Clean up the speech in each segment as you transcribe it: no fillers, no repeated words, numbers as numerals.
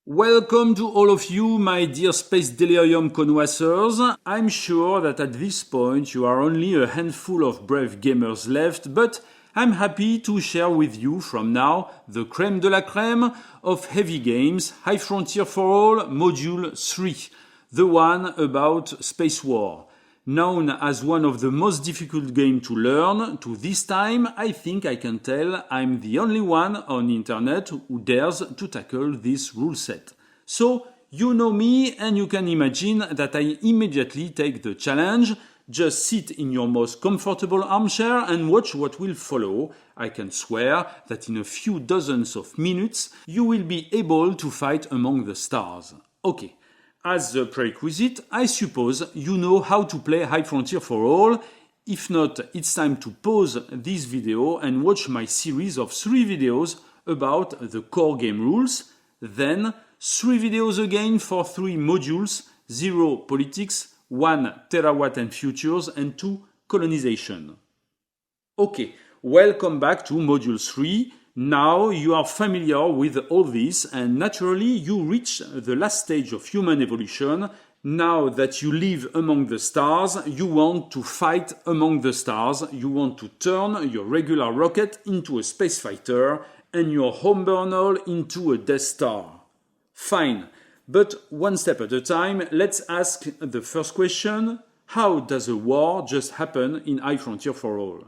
Welcome to all of you, my dear Space Delirium connoisseurs. I'm sure that at this point you are only a handful of brave gamers left, but I'm happy to share with you from now the crème de la crème of heavy games, High Frontier for All Module 3, the one about space war. Known as one of the most difficult games to learn, to this time I think I can tell I'm the only one on the internet who dares to tackle this rule set. So, you know me and you can imagine that I immediately take the challenge. Just sit in your most comfortable armchair and watch what will follow. I can swear that in a few dozens of minutes you will be able to fight among the stars. Okay. As a prerequisite, I suppose you know how to play High Frontier for All. If not, it's time to pause this video and watch my series of 3 videos about the core game rules. Then 3 videos again for 3 modules, 0 politics, 1 terawatt and futures, and 2 colonization. Okay, welcome back to module 3. Now you are familiar with all this and naturally you reach the last stage of human evolution. Now that you live among the stars, you want to fight among the stars. You want to turn your regular rocket into a space fighter and your home Bernal into a Death Star. Fine, but one step at a time, let's ask the first question. How does a war just happen in High Frontier for All?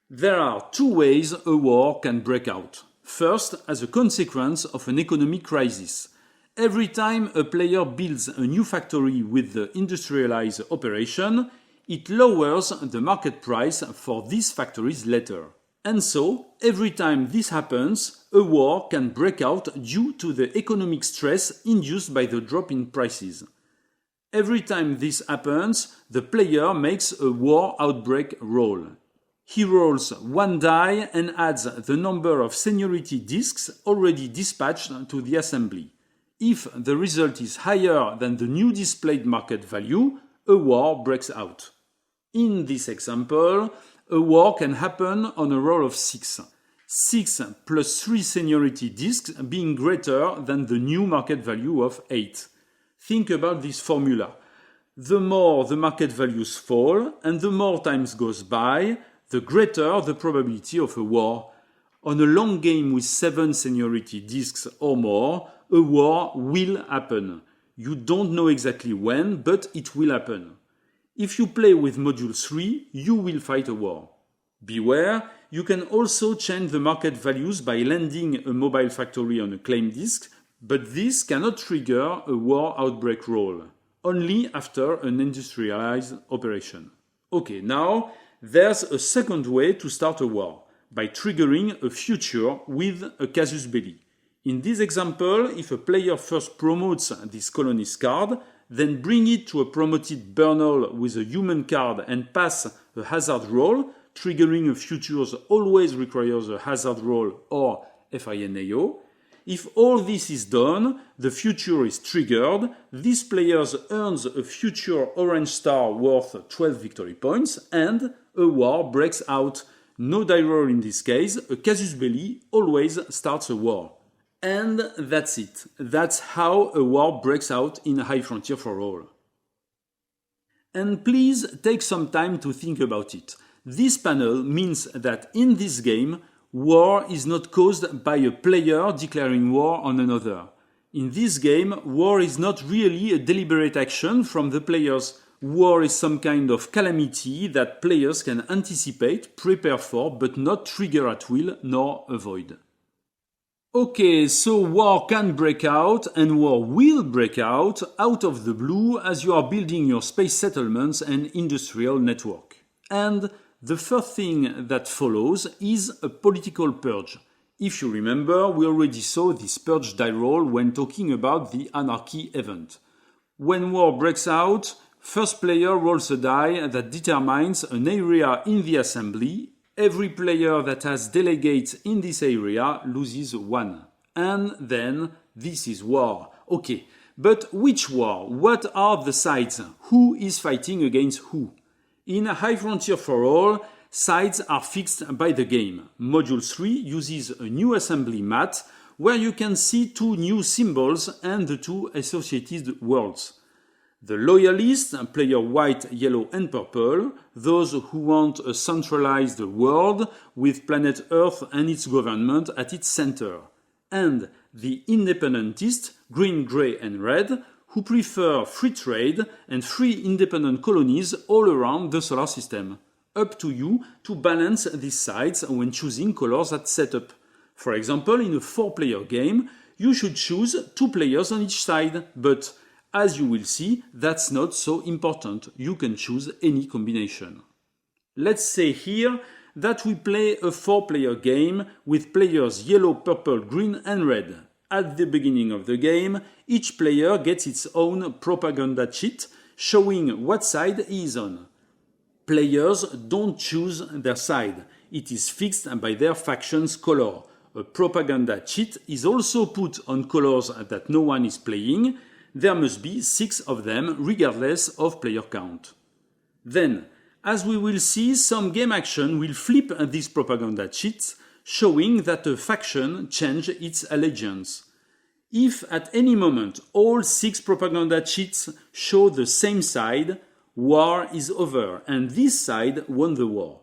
There are 2 ways a war can break out. First, as a consequence of an economic crisis. Every time a player builds a new factory with the industrialized operation, it lowers the market price for these factories later. And so, every time this happens, a war can break out due to the economic stress induced by the drop in prices. Every time this happens, the player makes a war outbreak roll. He rolls 1 die and adds the number of seniority discs already dispatched to the assembly. If the result is higher than the new displayed market value, a war breaks out. In this example, a war can happen on a roll of 6. 6 plus 3 seniority discs being greater than the new market value of 8. Think about this formula. The more the market values fall and the more time goes by, the greater the probability of a war. On a long game with 7 seniority discs or more, a war will happen. You don't know exactly when, but it will happen. If you play with Module 3, you will fight a war. Beware, you can also change the market values by landing a mobile factory on a claim disk, but this cannot trigger a war outbreak roll, only after an industrialized operation. Okay, now, there's a second way to start a war, by triggering a future with a casus belli. In this example, if a player first promotes this colonist card, then bring it to a promoted Bernal with a human card and pass a hazard roll, triggering a futures always requires a hazard roll or FINAO. If all this is done, the future is triggered, this player earns a future orange star worth 12 victory points, and a war breaks out. No die roll in this case, a casus belli always starts a war. And that's it. That's how a war breaks out in High Frontier for All. And please take some time to think about it. This panel means that in this game, war is not caused by a player declaring war on another. In this game, war is not really a deliberate action from the players. War is some kind of calamity that players can anticipate, prepare for, but not trigger at will nor avoid. Okay, so war can break out and war will break out of the blue as you are building your space settlements and industrial network. And the first thing that follows is a political purge. If you remember, we already saw this purge die roll when talking about the Anarchy event. When war breaks out, first player rolls a die that determines an area in the assembly. Every player that has delegates in this area loses 1. And then this is war. Okay, but which war? What are the sides? Who is fighting against who? In High Frontier for All, sides are fixed by the game. Module 3 uses a new assembly mat where you can see two new symbols and the two associated worlds. The loyalists, player white, yellow and purple, those who want a centralized world with planet Earth and its government at its center. And the independentists, green, grey and red, who prefer free trade and free independent colonies all around the solar system. Up to you to balance these sides when choosing colors at setup. For example, in a 4-player game, you should choose 2 players on each side, but as you will see, that's not so important. You can choose any combination. Let's say here that we play a 4-player game with players yellow, purple, green and red. At the beginning of the game, each player gets its own propaganda cheat showing what side he is on. Players don't choose their side. It is fixed by their faction's color. A propaganda cheat is also put on colors that no one is playing. There must be 6 of them regardless of player count. Then, as we will see, some game action will flip these propaganda cheats, showing that a faction changed its allegiance. If at any moment all 6 propaganda cheats show the same side, war is over and this side won the war.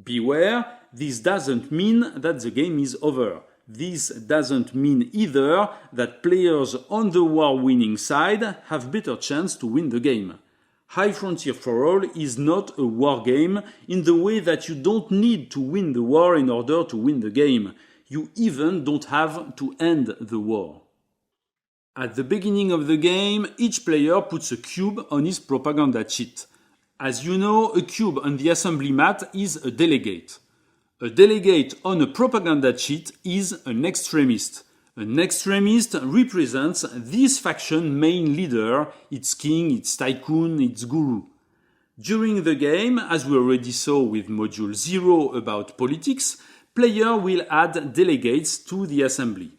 Beware, this doesn't mean that the game is over. This doesn't mean either that players on the war-winning side have better chance to win the game. High Frontier for All is not a war game in the way that you don't need to win the war in order to win the game. You even don't have to end the war. At the beginning of the game, each player puts a cube on his propaganda cheat. As you know, a cube on the assembly mat is a delegate. A delegate on a propaganda cheat is an extremist. An extremist represents this faction's main leader, its king, its tycoon, its guru. During the game, as we already saw with Module 0 about politics, player will add delegates to the assembly.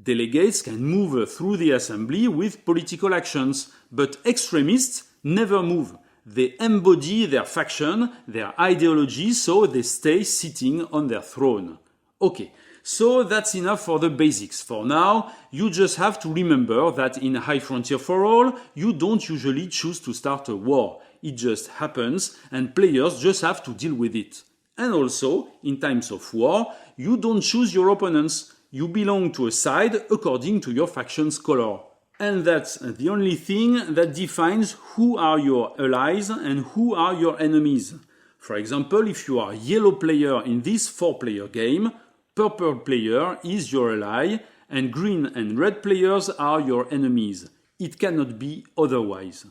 Delegates can move through the assembly with political actions, but extremists never move. They embody their faction, their ideology, so they stay sitting on their throne. Okay, so that's enough for the basics. For now, you just have to remember that in High Frontier for All, you don't usually choose to start a war. It just happens, and players just have to deal with it. And also, in times of war, you don't choose your opponents. You belong to a side according to your faction's color. And that's the only thing that defines who are your allies and who are your enemies. For example, if you are a yellow player in this 4-player game, purple player is your ally and green and red players are your enemies. It cannot be otherwise.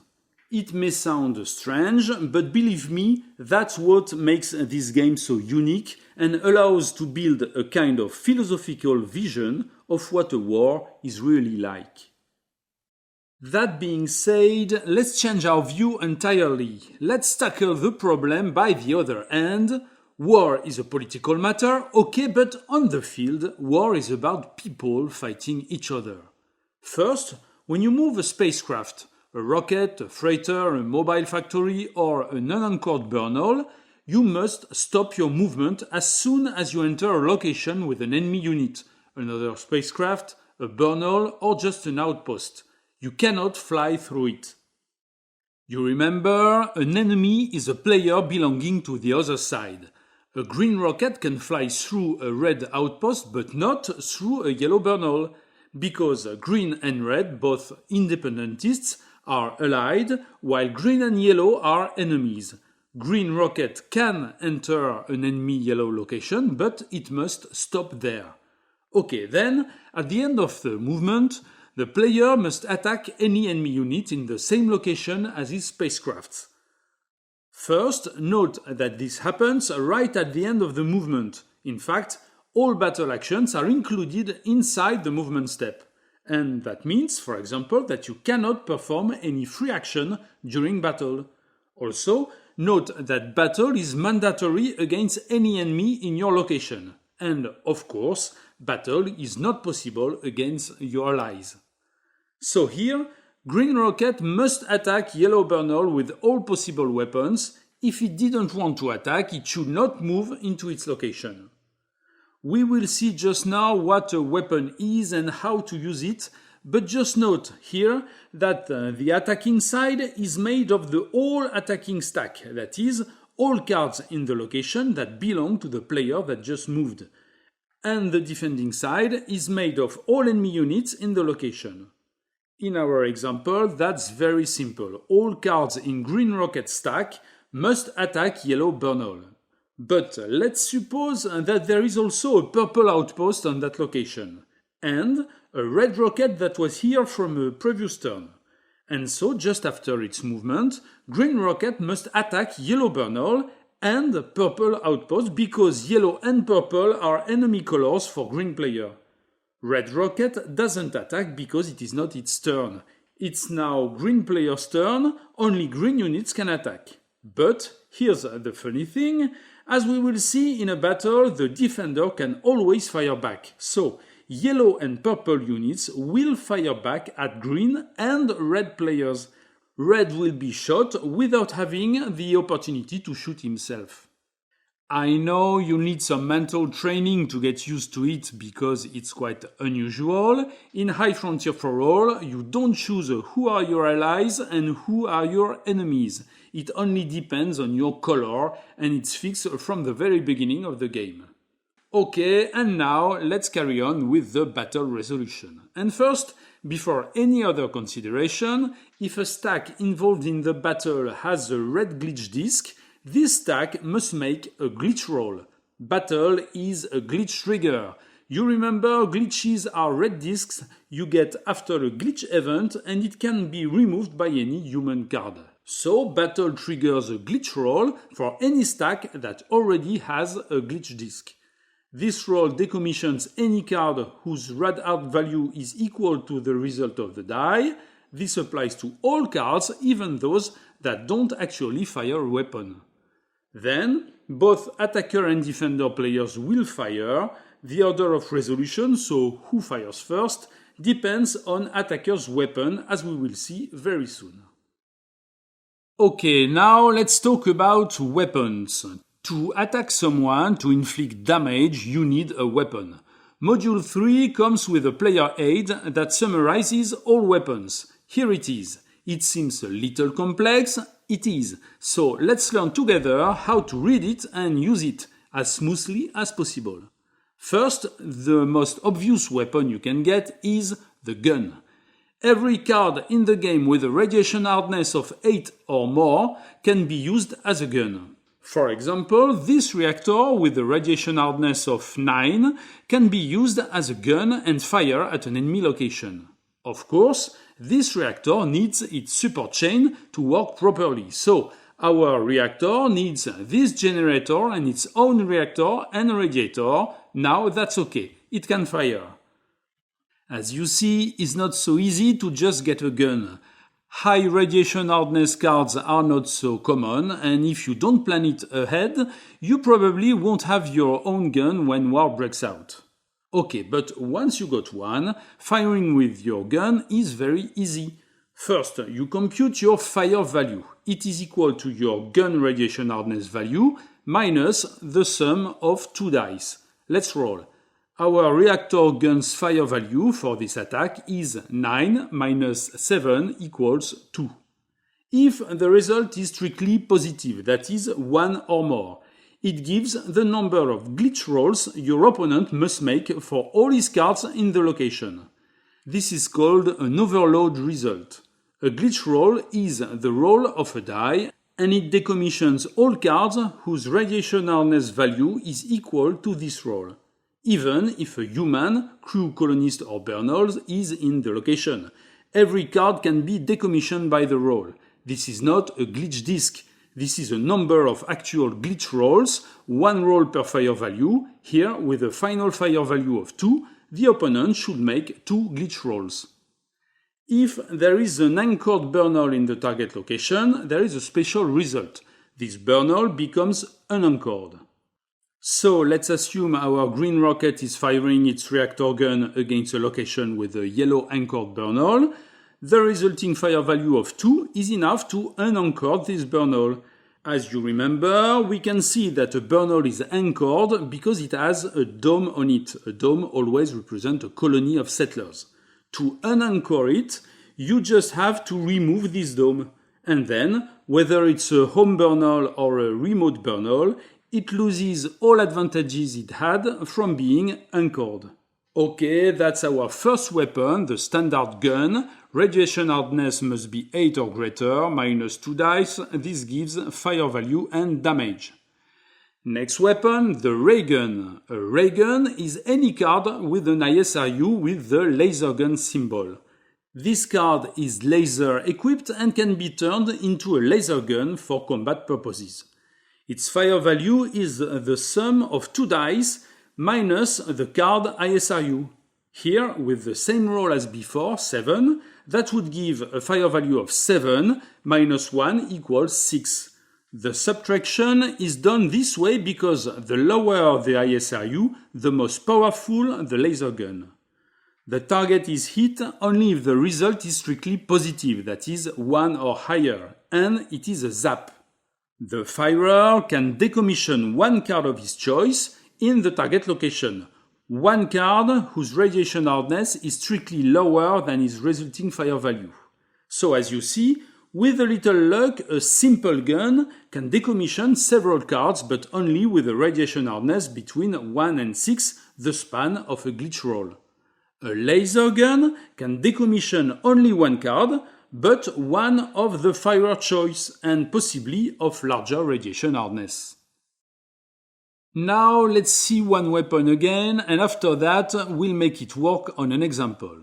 It may sound strange, but believe me, that's what makes this game so unique and allows to build a kind of philosophical vision of what a war is really like. That being said, let's change our view entirely. Let's tackle the problem by the other end. War is a political matter, okay, but on the field, war is about people fighting each other. First, when you move a spacecraft, a rocket, a freighter, a mobile factory, or an unanchored Bernal, you must stop your movement as soon as you enter a location with an enemy unit, another spacecraft, a Bernal, or just an outpost. You cannot fly through it. You remember, an enemy is a player belonging to the other side. A green rocket can fly through a red outpost but not through a yellow Bernal, because green and red, both independentists, are allied, while green and yellow are enemies. Green rocket can enter an enemy yellow location, but it must stop there. Okay, then, at the end of the movement, the player must attack any enemy unit in the same location as his spacecraft. First, note that this happens right at the end of the movement. In fact, all battle actions are included inside the movement step. And that means, for example, that you cannot perform any free action during battle. Also, note that battle is mandatory against any enemy in your location. And, of course, battle is not possible against your allies. So here, green rocket must attack yellow Bernal with all possible weapons. If it didn't want to attack, it should not move into its location. We will see just now what a weapon is and how to use it, but just note here that the attacking side is made of the whole attacking stack, that is, all cards in the location that belong to the player that just moved. And the defending side is made of all enemy units in the location. In our example, that's very simple. All cards in green rocket stack must attack yellow Bernal. But let's suppose that there is also a purple outpost on that location, and a red rocket that was here from a previous turn. And so, just after its movement, green rocket must attack yellow Bernal and purple outpost because yellow and purple are enemy colors for green player. Red rocket doesn't attack because it is not its turn. It's now green player's turn, only green units can attack. But here's the funny thing, as we will see in a battle, the defender can always fire back. So, yellow and purple units will fire back at green and red players. Red will be shot without having the opportunity to shoot himself. I know you need some mental training to get used to it because it's quite unusual. In High Frontier for All, you don't choose who are your allies and who are your enemies. It only depends on your color and it's fixed from the very beginning of the game. Okay, and now let's carry on with the battle resolution. And first, before any other consideration, if a stack involved in the battle has a red glitch disk, this stack must make a glitch roll. Battle is a glitch trigger. You remember glitches are red disks you get after a glitch event and it can be removed by any human card. So battle triggers a glitch roll for any stack that already has a glitch disk. This roll decommissions any card whose red out value is equal to the result of the die. This applies to all cards, even those that don't actually fire a weapon. Then, both attacker and defender players will fire. The order of resolution, so who fires first, depends on attacker's weapon, as we will see very soon. Okay, now let's talk about weapons. To attack someone, to inflict damage, you need a weapon. Module 3 comes with a player aid that summarizes all weapons. Here it is. It seems a little complex. It is. So let's learn together how to read it and use it as smoothly as possible. First, the most obvious weapon you can get is the gun. Every card in the game with a radiation hardness of 8 or more can be used as a gun. For example, this reactor with a radiation hardness of 9 can be used as a gun and fire at an enemy location. Of course, this reactor needs its support chain to work properly, so our reactor needs this generator and its own reactor and radiator. Now that's okay, it can fire. As you see, it's not so easy to just get a gun. High radiation hardness cards are not so common, and if you don't plan it ahead, you probably won't have your own gun when war breaks out. Okay, but once you got one, firing with your gun is very easy. First, you compute your fire value. It is equal to your gun radiation hardness value minus the sum of two dice. Let's roll. Our reactor gun's fire value for this attack is 9 minus 7 equals 2. If the result is strictly positive, that is 1 or more, it gives the number of glitch rolls your opponent must make for all his cards in the location. This is called an overload result. A glitch roll is the roll of a die, and it decommissions all cards whose radiation hardness value is equal to this roll, even if a human, crew, colonist or Bernals is in the location. Every card can be decommissioned by the roll. This is not a glitch disk. This is a number of actual glitch rolls, one roll per fire value. Here, with a final fire value of 2, the opponent should make 2 glitch rolls. If there is an anchored Bernal in the target location, there is a special result. This Bernal becomes unanchored. So let's assume our green rocket is firing its reactor gun against a location with a yellow anchored Bernal. The resulting fire value of 2 is enough to unanchor this Bernal. As you remember, we can see that a Bernal is anchored because it has a dome on it. A dome always represents a colony of settlers. To unanchor it, you just have to remove this dome. And then, whether it's a home Bernal or a remote Bernal, it loses all advantages it had from being anchored. Okay, that's our first weapon, the standard gun. Radiation hardness must be 8 or greater, minus 2 dice. This gives fire value and damage. Next weapon, the Raygun. A Raygun is any card with an ISRU with the laser gun symbol. This card is laser equipped and can be turned into a laser gun for combat purposes. Its fire value is the sum of 2 dice minus the card ISRU. Here, with the same roll as before, 7, that would give a fire value of 7 minus 1 equals 6. The subtraction is done this way because the lower the ISRU, the most powerful the laser gun. The target is hit only if the result is strictly positive, that is 1 or higher, and it is a zap. The firer can decommission one card of his choice in the target location. One card whose radiation hardness is strictly lower than its resulting fire value. So as you see, with a little luck, a simple gun can decommission several cards, but only with a radiation hardness between 1 and 6, the span of a glitch roll. A laser gun can decommission only one card, but one of the firer choice and possibly of larger radiation hardness. Now let's see one weapon again, and after that we'll make it work on an example.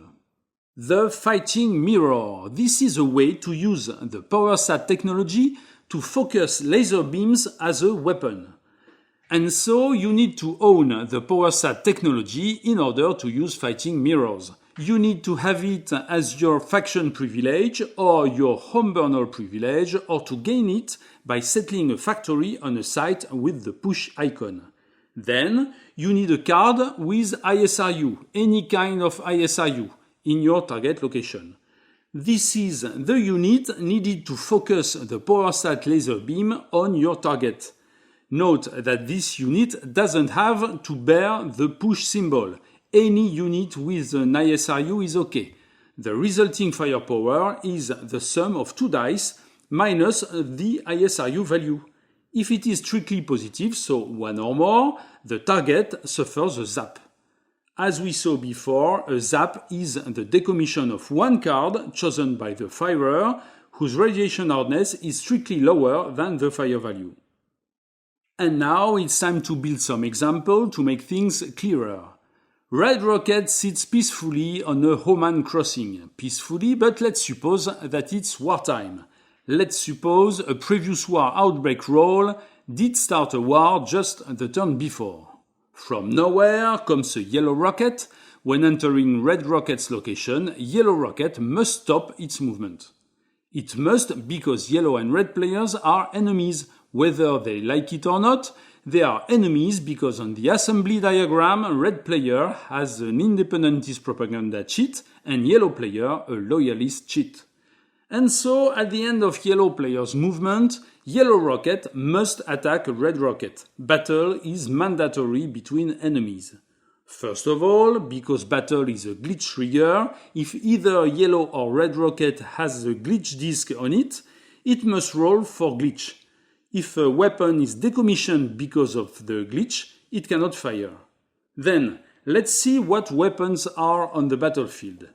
The Fighting Mirror. This is a way to use the PowerSat technology to focus laser beams as a weapon. And so you need to own the PowerSat technology in order to use Fighting Mirrors. You need to have it as your faction privilege or your home Bernal privilege, or to gain it by settling a factory on a site with the push icon. Then you need a card with ISRU, any kind of ISRU, in your target location. This is the unit needed to focus the PowerSat laser beam on your target. Note that this unit doesn't have to bear the push symbol. Any unit with an ISRU is okay. The resulting firepower is the sum of 2 dice minus the ISRU value. If it is strictly positive, so 1 or more, the target suffers a zap. As we saw before, a zap is the decommission of one card chosen by the firer whose radiation hardness is strictly lower than the fire value. And now it's time to build some examples to make things clearer. Red Rocket sits peacefully on a Homan crossing. Peacefully, but let's suppose that it's wartime. Let's suppose a previous war outbreak roll did start a war just the turn before. From nowhere comes a Yellow Rocket. When entering Red Rocket's location, Yellow Rocket must stop its movement. It must because Yellow and Red players are enemies. Whether they like it or not, they are enemies because on the assembly diagram, Red player has an independentist propaganda cheat and Yellow player a loyalist cheat. And so, at the end of Yellow player's movement, Yellow Rocket must attack Red Rocket. Battle is mandatory between enemies. First of all, because battle is a glitch trigger, if either Yellow or Red Rocket has a glitch disk on it, it must roll for glitch. If a weapon is decommissioned because of the glitch, it cannot fire. Then, let's see what weapons are on the battlefield.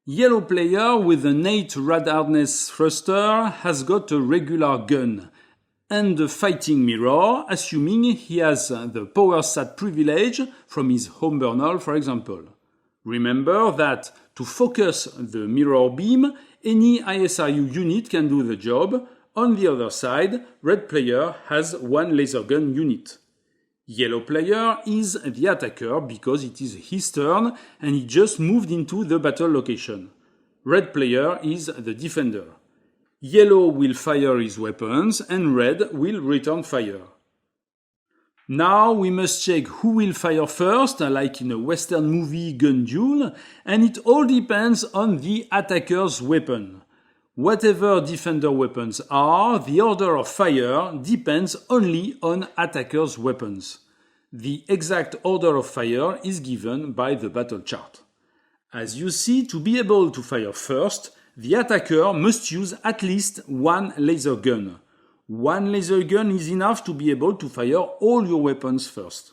Yellow player with an 8 rad hardness thruster has got a regular gun and the Fighting Mirror, assuming he has the PowerSat privilege from his home Bernal, for example. Remember that to focus the mirror beam, any ISRU unit can do the job. On the other side, Red player has one laser gun unit. Yellow player is the attacker because it is his turn and he just moved into the battle location. Red player is the defender. Yellow will fire his weapons and Red will return fire. Now we must check who will fire first, like in a Western movie gun duel, and it all depends on the attacker's weapon. Whatever defender weapons are, the order of fire depends only on attacker's weapons. The exact order of fire is given by the battle chart. As you see, to be able to fire first, the attacker must use at least one laser gun. One laser gun is enough to be able to fire all your weapons first.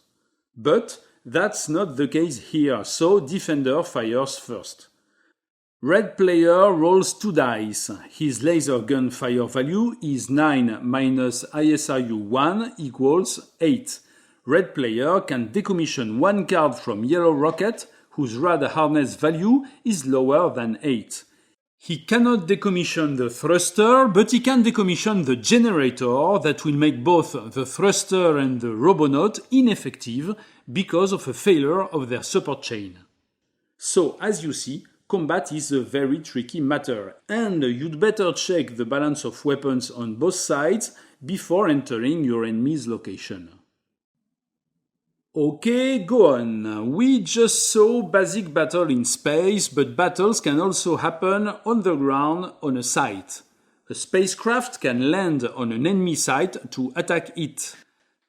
But that's not the case here, so defender fires first. Red player rolls 2 dice. His laser gun fire value is 9 minus ISRU 1 equals 8. Red player can decommission one card from Yellow Rocket, whose rad hardness value is lower than 8. He cannot decommission the thruster, but he can decommission the generator that will make both the thruster and the Robonaut ineffective because of a failure of their support chain. So, as you see, combat is a very tricky matter, and you'd better check the balance of weapons on both sides before entering your enemy's location. Okay, go on. We just saw basic battle in space, but battles can also happen on the ground on a site. A spacecraft can land on an enemy site to attack it.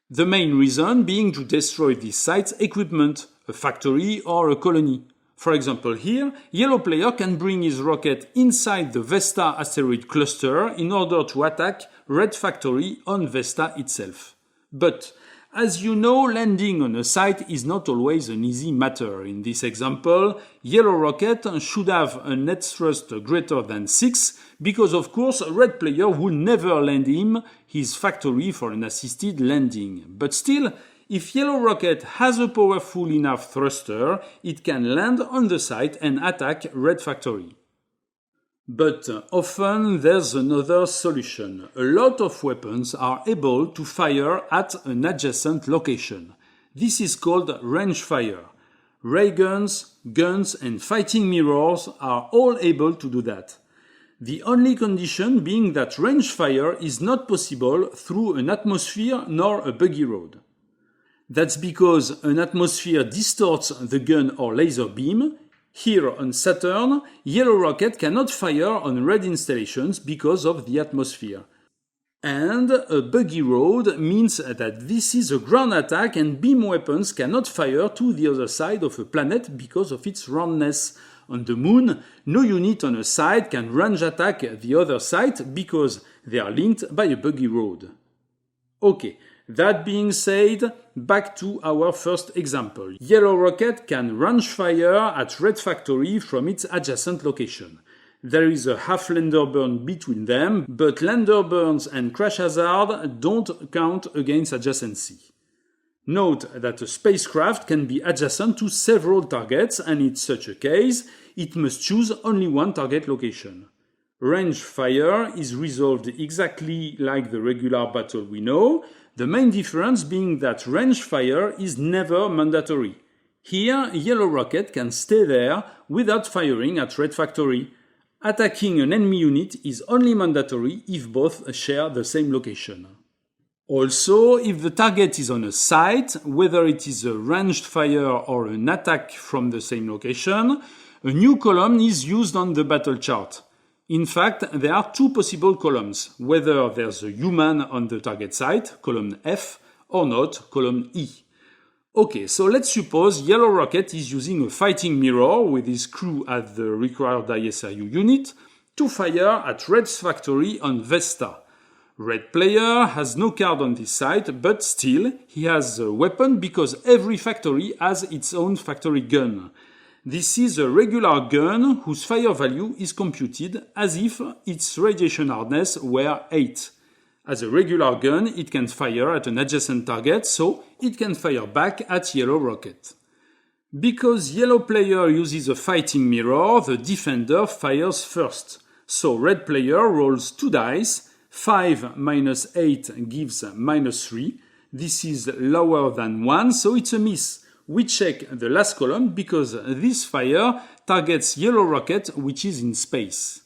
The main reason being to destroy this site's equipment, a factory or a colony. For example here, Yellow player can bring his rocket inside the Vesta asteroid cluster in order to attack Red factory on Vesta itself. But as you know, landing on a site is not always an easy matter. In this example, Yellow Rocket should have a net thrust greater than 6 because of course a Red player would never land him his factory for an assisted landing. But still, if Yellow Rocket has a powerful enough thruster, it can land on the site and attack Red factory. But often there's another solution. A lot of weapons are able to fire at an adjacent location. This is called range fire. Rayguns, guns and fighting mirrors are all able to do that. The only condition being that range fire is not possible through an atmosphere nor a buggy road. That's because an atmosphere distorts the gun or laser beam. Here on Saturn, Yellow Rocket cannot fire on red installations because of the atmosphere. And a buggy road means that this is a ground attack and beam weapons cannot fire to the other side of a planet because of its roundness. On the Moon, no unit on a side can range attack the other side because they are linked by a buggy road. Okay. That being said, back to our first example. Yellow Rocket can range fire at Red Factory from its adjacent location. There is a half lander burn between them, but lander burns and crash hazard don't count against adjacency. Note that a spacecraft can be adjacent to several targets, and in such a case, it must choose only one target location. Range fire is resolved exactly like the regular battle we know, the main difference being that range fire is never mandatory. Here, Yellow Rocket can stay there without firing at Red Factory. Attacking an enemy unit is only mandatory if both share the same location. Also, if the target is on a site, whether it is a ranged fire or an attack from the same location, a new column is used on the battle chart. In fact, there are two possible columns, whether there's a human on the target site, column F, or not, column E. Okay, so let's suppose Yellow Rocket is using a fighting mirror with his crew at the required ISRU unit to fire at Red's factory on Vesta. Red player has no card on this site, but still, he has a weapon because every factory has its own factory gun. This is a regular gun whose fire value is computed as if its radiation hardness were 8. As a regular gun, it can fire at an adjacent target, so it can fire back at Yellow Rocket. Because Yellow player uses a fighting mirror, the defender fires first. So Red player rolls 2 dice, 5 minus 8 gives minus 3. This is lower than 1, so it's a miss. We check the last column because this fire targets Yellow Rocket, which is in space.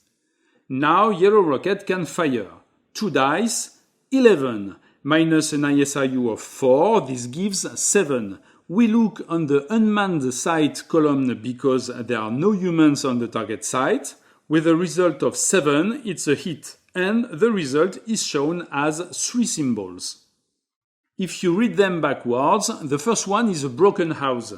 Now Yellow Rocket can fire. 2 dice, 11, minus an ISRU of 4, this gives 7. We look on the unmanned site column because there are no humans on the target site. With a result of 7, it's a hit, and the result is shown as 3 symbols. If you read them backwards, the first one is a broken house.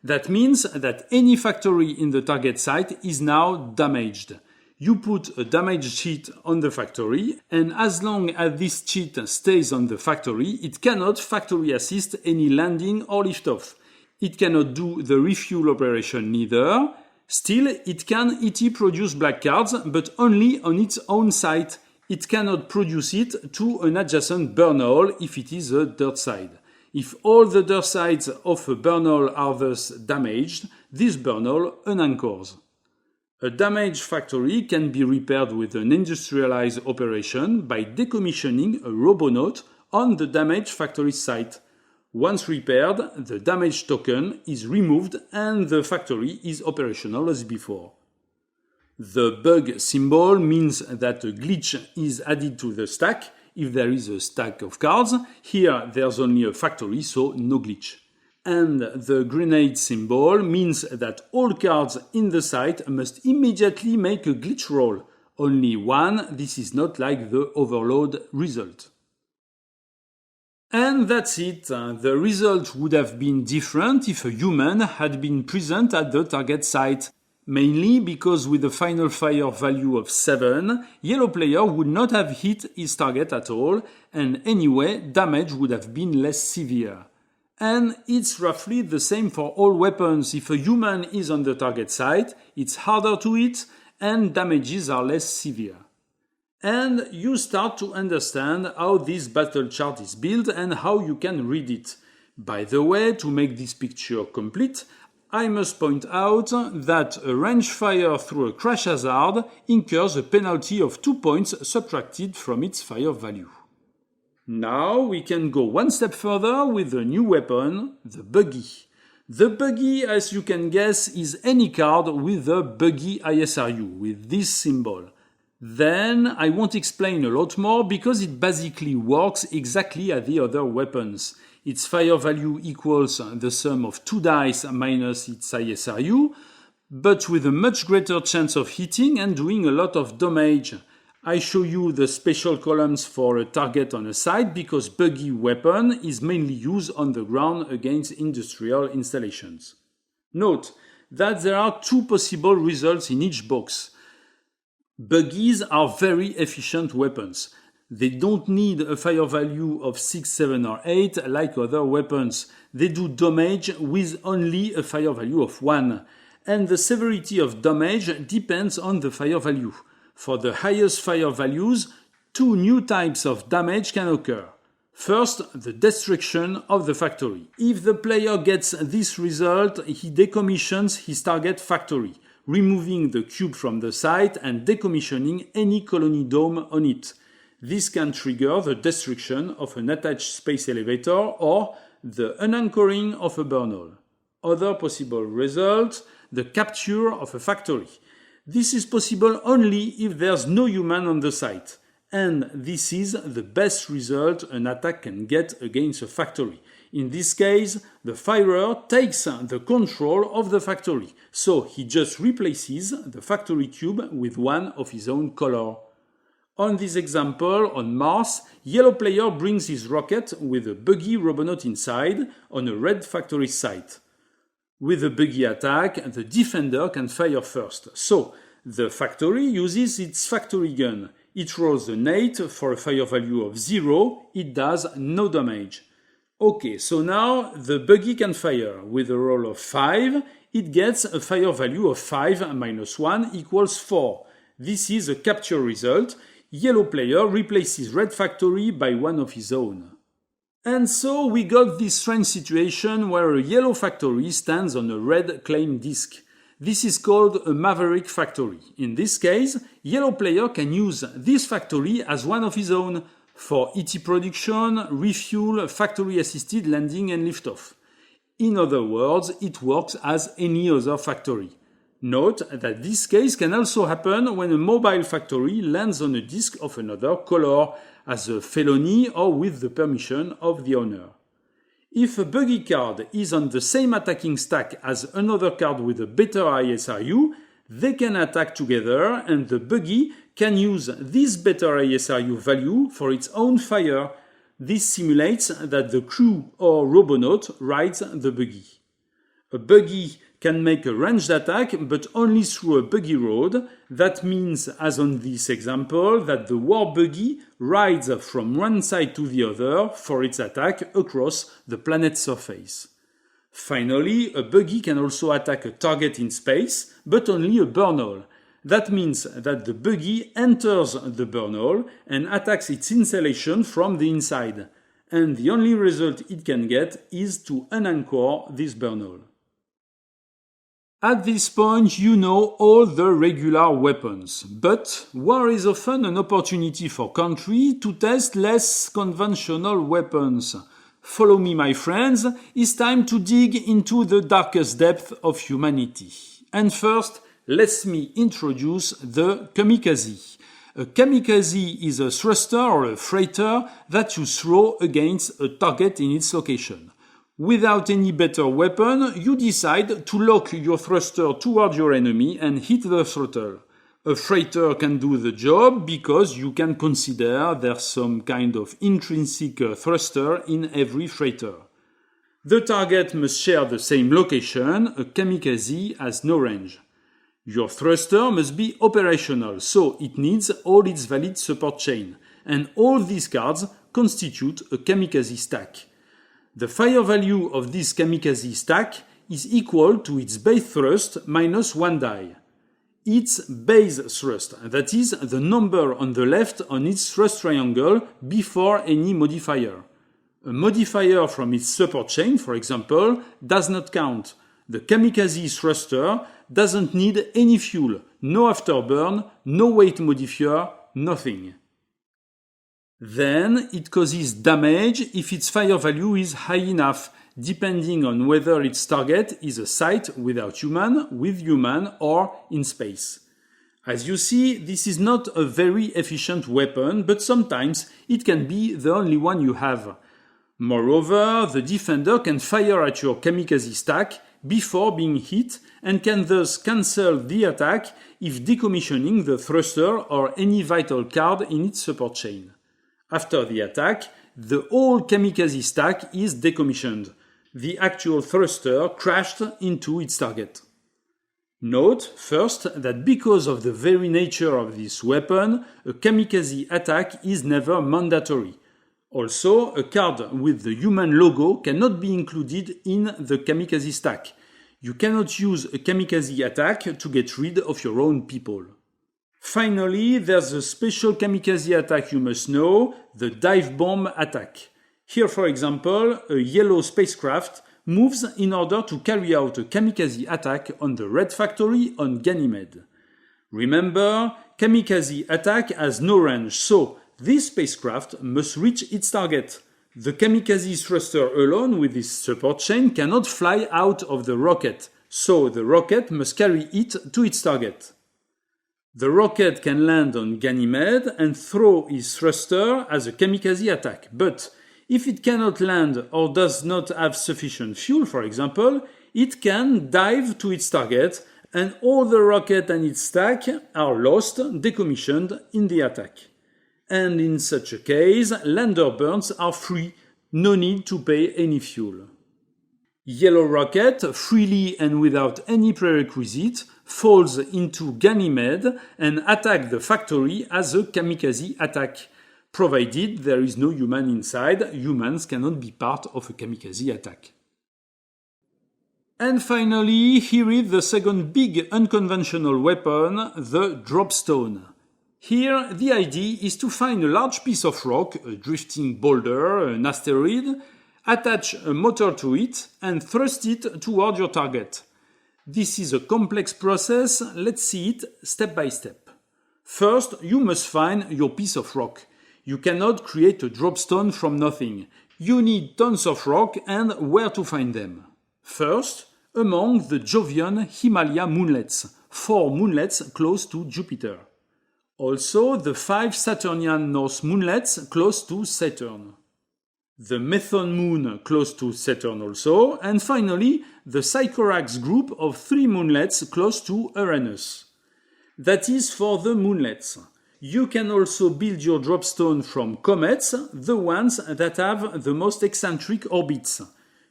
That means that any factory in the target site is now damaged. You put a damaged cheat on the factory, and as long as this cheat stays on the factory, it cannot factory assist any landing or liftoff. It cannot do the refuel operation neither. Still, it can ET produce black cards, but only on its own site. It cannot produce it to an adjacent Bernal if it is a dirt side. If all the dirt sides of a Bernal are thus damaged, this Bernal unanchors. A damaged factory can be repaired with an industrialized operation by decommissioning a robonaut on the damaged factory site. Once repaired, the damaged token is removed and the factory is operational as before. The bug symbol means that a glitch is added to the stack if there is a stack of cards. Here there's only a factory, so no glitch. And the grenade symbol means that all cards in the site must immediately make a glitch roll. Only one, this is not like the overload result. And that's it. The result would have been different if a human had been present at the target site. Mainly because with a final fire value of 7, yellow player would not have hit his target at all, and anyway, damage would have been less severe. And it's roughly the same for all weapons. If a human is on the target site, it's harder to hit, and damages are less severe. And you start to understand how this battle chart is built and how you can read it. By the way, to make this picture complete, I must point out that a range fire through a crash hazard incurs a penalty of 2 points subtracted from its fire value. Now we can go one step further with a new weapon, the Buggy. The Buggy, as you can guess, is any card with a Buggy ISRU, with this symbol. Then I won't explain a lot more because it basically works exactly as the other weapons. Its fire value equals the sum of 2 dice minus its ISRU, but with a much greater chance of hitting and doing a lot of damage. I show you the special columns for a target on a site because Buggy weapon is mainly used on the ground against industrial installations. Note that there are 2 possible results in each box. Buggies are very efficient weapons. They don't need a fire value of 6, 7 or 8 like other weapons. They do damage with only a fire value of 1. And the severity of damage depends on the fire value. For the highest fire values, 2 new types of damage can occur. First, the destruction of the factory. If the player gets this result, he decommissions his target factory, removing the cube from the site and decommissioning any colony dome on it. This can trigger the destruction of an attached space elevator or the unanchoring of a Bernal. Other possible result, the capture of a factory. This is possible only if there's no human on the site. And this is the best result an attack can get against a factory. In this case, the firer takes the control of the factory, so he just replaces the factory cube with one of his own color. On this example, on Mars, yellow player brings his rocket with a Buggy robonaut inside on a red factory site. With a Buggy attack, the defender can fire first, so the factory uses its factory gun. It rolls an 8 for a fire value of 0, it does no damage. Okay, so now the Buggy can fire. With a roll of 5, it gets a fire value of 5 minus 1 equals 4. This is a capture result. Yellow player replaces red factory by one of his own. And so we got this strange situation where a yellow factory stands on a red claim disk. This is called a maverick factory. In this case, yellow player can use this factory as one of his own for ET production, refuel, factory assisted landing and liftoff. In other words, it works as any other factory. Note that this case can also happen when a mobile factory lands on a disk of another color, as a felony or with the permission of the owner. If a Buggy card is on the same attacking stack as another card with a better ISRU, They can attack together, and the Buggy can use this better ASRU value for its own fire. This simulates that the crew or robonaut rides the Buggy. A Buggy can make a ranged attack, but only through a buggy road. That means, as on this example, that the war buggy rides from one side to the other for its attack across the planet's surface. Finally, a buggy can also attack a target in space, but only a Bernal. That means that the buggy enters the Bernal and attacks its installation from the inside, and the only result it can get is to unanchor this Bernal. At this point, you know all the regular weapons, but war is often an opportunity for countries to test less conventional weapons. Follow me, my friends, it's time to dig into the darkest depth of humanity. And first, let me introduce the Kamikaze. A Kamikaze is a thruster or a freighter that you throw against a target in its location. Without any better weapon, you decide to lock your thruster toward your enemy and hit the throttle. A freighter can do the job because you can consider there's some kind of intrinsic thruster in every freighter. The target must share the same location. A Kamikaze has no range. Your thruster must be operational, so it needs all its valid support chain, and all these cards constitute a Kamikaze stack. The fire value of this Kamikaze stack is equal to its base thrust minus 1 die. Its base thrust, that is, the number on the left on its thrust triangle before any modifier. A modifier from its support chain, for example, does not count. The Kamikaze thruster doesn't need any fuel, no afterburn, no weight modifier, nothing. Then it causes damage if its fire value is high enough, depending on whether its target is a site without human, with human, or in space. As you see, this is not a very efficient weapon, but sometimes it can be the only one you have. Moreover, the defender can fire at your Kamikaze stack before being hit and can thus cancel the attack if decommissioning the thruster or any vital card in its support chain. After the attack, the whole Kamikaze stack is decommissioned. The actual thruster crashed into its target. Note, first, that because of the very nature of this weapon, a Kamikaze attack is never mandatory. Also, a card with the human logo cannot be included in the Kamikaze stack. You cannot use a Kamikaze attack to get rid of your own people. Finally, there's a special Kamikaze attack you must know, the dive bomb attack. Here, for example, a yellow spacecraft moves in order to carry out a Kamikaze attack on the red factory on Ganymede. Remember, Kamikaze attack has no range, so this spacecraft must reach its target. The Kamikaze thruster alone with its support chain cannot fly out of the rocket, so the rocket must carry it to its target. The rocket can land on Ganymede and throw its thruster as a Kamikaze attack, but if it cannot land or does not have sufficient fuel, for example, it can dive to its target and all the rocket and its stack are lost, decommissioned in the attack. And in such a case, lander burns are free, no need to pay any fuel. Yellow rocket, freely and without any prerequisite, falls into Ganymede and attacks the factory as a Kamikaze attack. Provided there is no human inside, humans cannot be part of a Kamikaze attack. And finally, here is the second big unconventional weapon, the Dropstone. Here, the idea is to find a large piece of rock, a drifting boulder, an asteroid, attach a motor to it, and thrust it toward your target. This is a complex process, let's see it step by step. First, you must find your piece of rock. You cannot create a dropstone from nothing. You need tons of rock and where to find them. First, among the Jovian Himalaya moonlets, 4 moonlets close to Jupiter. Also, the 5 Saturnian North moonlets close to Saturn. The Methone moon close to Saturn also, and finally, the Sycorax group of 3 moonlets close to Uranus. That is for the moonlets. You can also build your dropstone from comets, the ones that have the most eccentric orbits.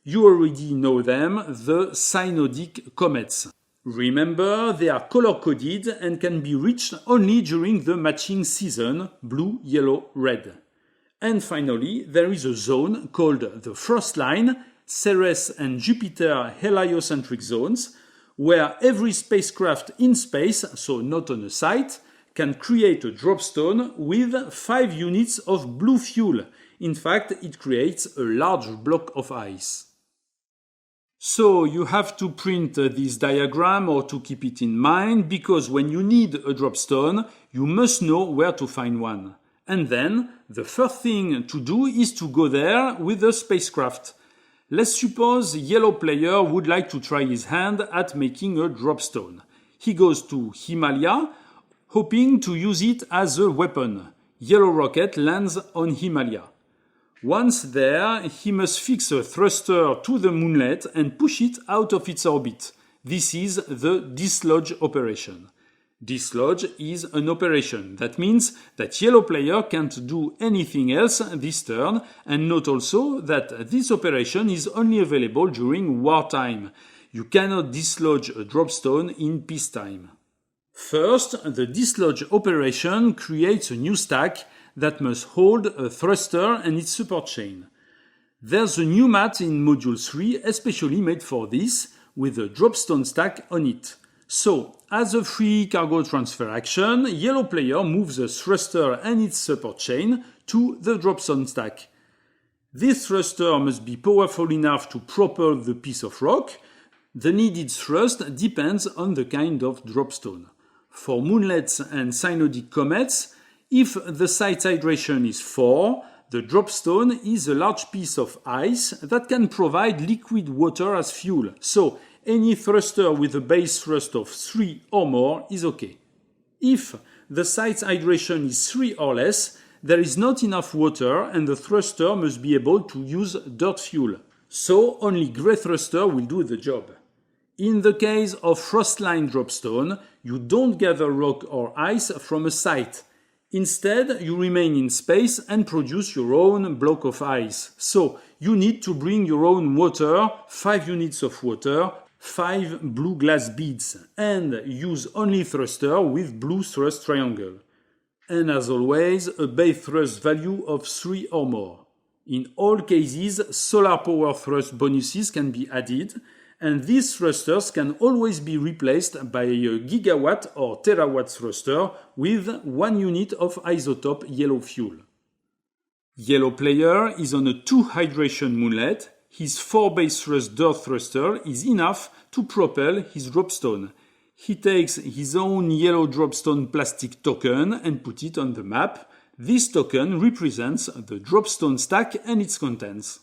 You already know them, the synodic comets. Remember, they are color-coded and can be reached only during the matching season, blue, yellow, red. And finally, there is a zone called the frost line, Ceres and Jupiter heliocentric zones, where every spacecraft in space, so not on a site, can create a dropstone with 5 units of blue fuel. In fact, it creates a large block of ice. So you have to print this diagram or to keep it in mind, because when you need a dropstone, you must know where to find one. And then, the first thing to do is to go there with a spacecraft. Let's suppose the yellow player would like to try his hand at making a dropstone. He goes to Himalaya, hoping to use it as a weapon. Yellow rocket lands on Himalaya. Once there, he must fix a thruster to the moonlet and push it out of its orbit. This is the dislodge operation. Dislodge is an operation. That means that yellow player can't do anything else this turn, and note also that this operation is only available during wartime. You cannot dislodge a dropstone in peacetime. First, the dislodge operation creates a new stack that must hold a thruster and its support chain. There's a new mat in Module 3 especially made for this, with a dropstone stack on it. So, as a free cargo transfer action, yellow player moves the thruster and its support chain to the dropstone stack. This thruster must be powerful enough to propel the piece of rock. The needed thrust depends on the kind of dropstone. For moonlets and synodic comets, if the site's hydration is 4, the dropstone is a large piece of ice that can provide liquid water as fuel. So, any thruster with a base thrust of 3 or more is okay. If the site's hydration is 3 or less, there is not enough water and the thruster must be able to use dirt fuel. So, only grey thruster will do the job. In the case of frostline dropstone, you don't gather rock or ice from a site. Instead, you remain in space and produce your own block of ice. So, you need to bring your own water, 5 units of water, 5 blue glass beads, and use only thruster with blue thrust triangle. And as always, a base thrust value of 3 or more. In all cases, solar power thrust bonuses can be added, and these thrusters can always be replaced by a gigawatt or terawatt thruster with 1 unit of isotope yellow fuel. Yellow player is on a 2 hydration moonlet. His 4 base thrust dirt thruster is enough to propel his dropstone. He takes his own yellow dropstone plastic token and puts it on the map. This token represents the dropstone stack and its contents.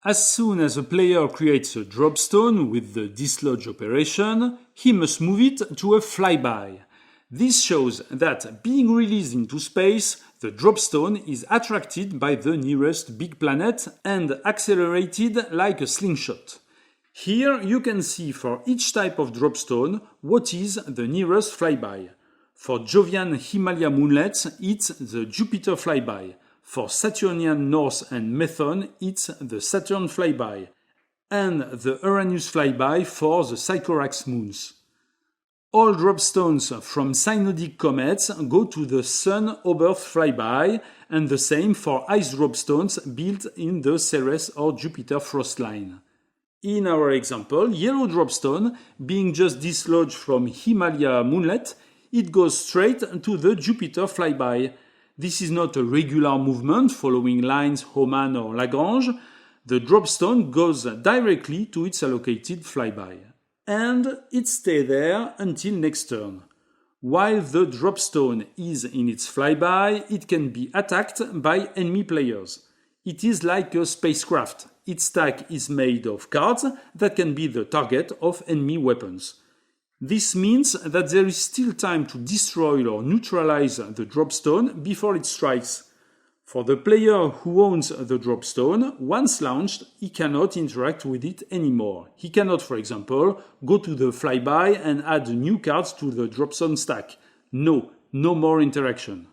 As soon as a player creates a dropstone with the dislodge operation, he must move it to a flyby. This shows that, being released into space, the dropstone is attracted by the nearest big planet and accelerated like a slingshot. Here you can see for each type of dropstone what is the nearest flyby. For Jovian Himalaya moonlets, it's the Jupiter flyby. For Saturnian North and Methone, it's the Saturn flyby, and the Uranus flyby for the Sycorax moons. All dropstones from synodic comets go to the Sun-Oberth flyby, and the same for ice dropstones built in the Ceres or Jupiter frost line. In our example, yellow dropstone, being just dislodged from Himalaya moonlet, it goes straight to the Jupiter flyby. This is not a regular movement following lines Hohmann or Lagrange. The dropstone goes directly to its allocated flyby. And it stays there until next turn. While the dropstone is in its flyby, it can be attacked by enemy players. It is like a spacecraft. Its stack is made of cards that can be the target of enemy weapons. This means that there is still time to destroy or neutralize the dropstone before it strikes. For the player who owns the Dropstone, once launched, he cannot interact with it anymore. He cannot, for example, go to the flyby and add new cards to the Dropstone stack. No more interaction.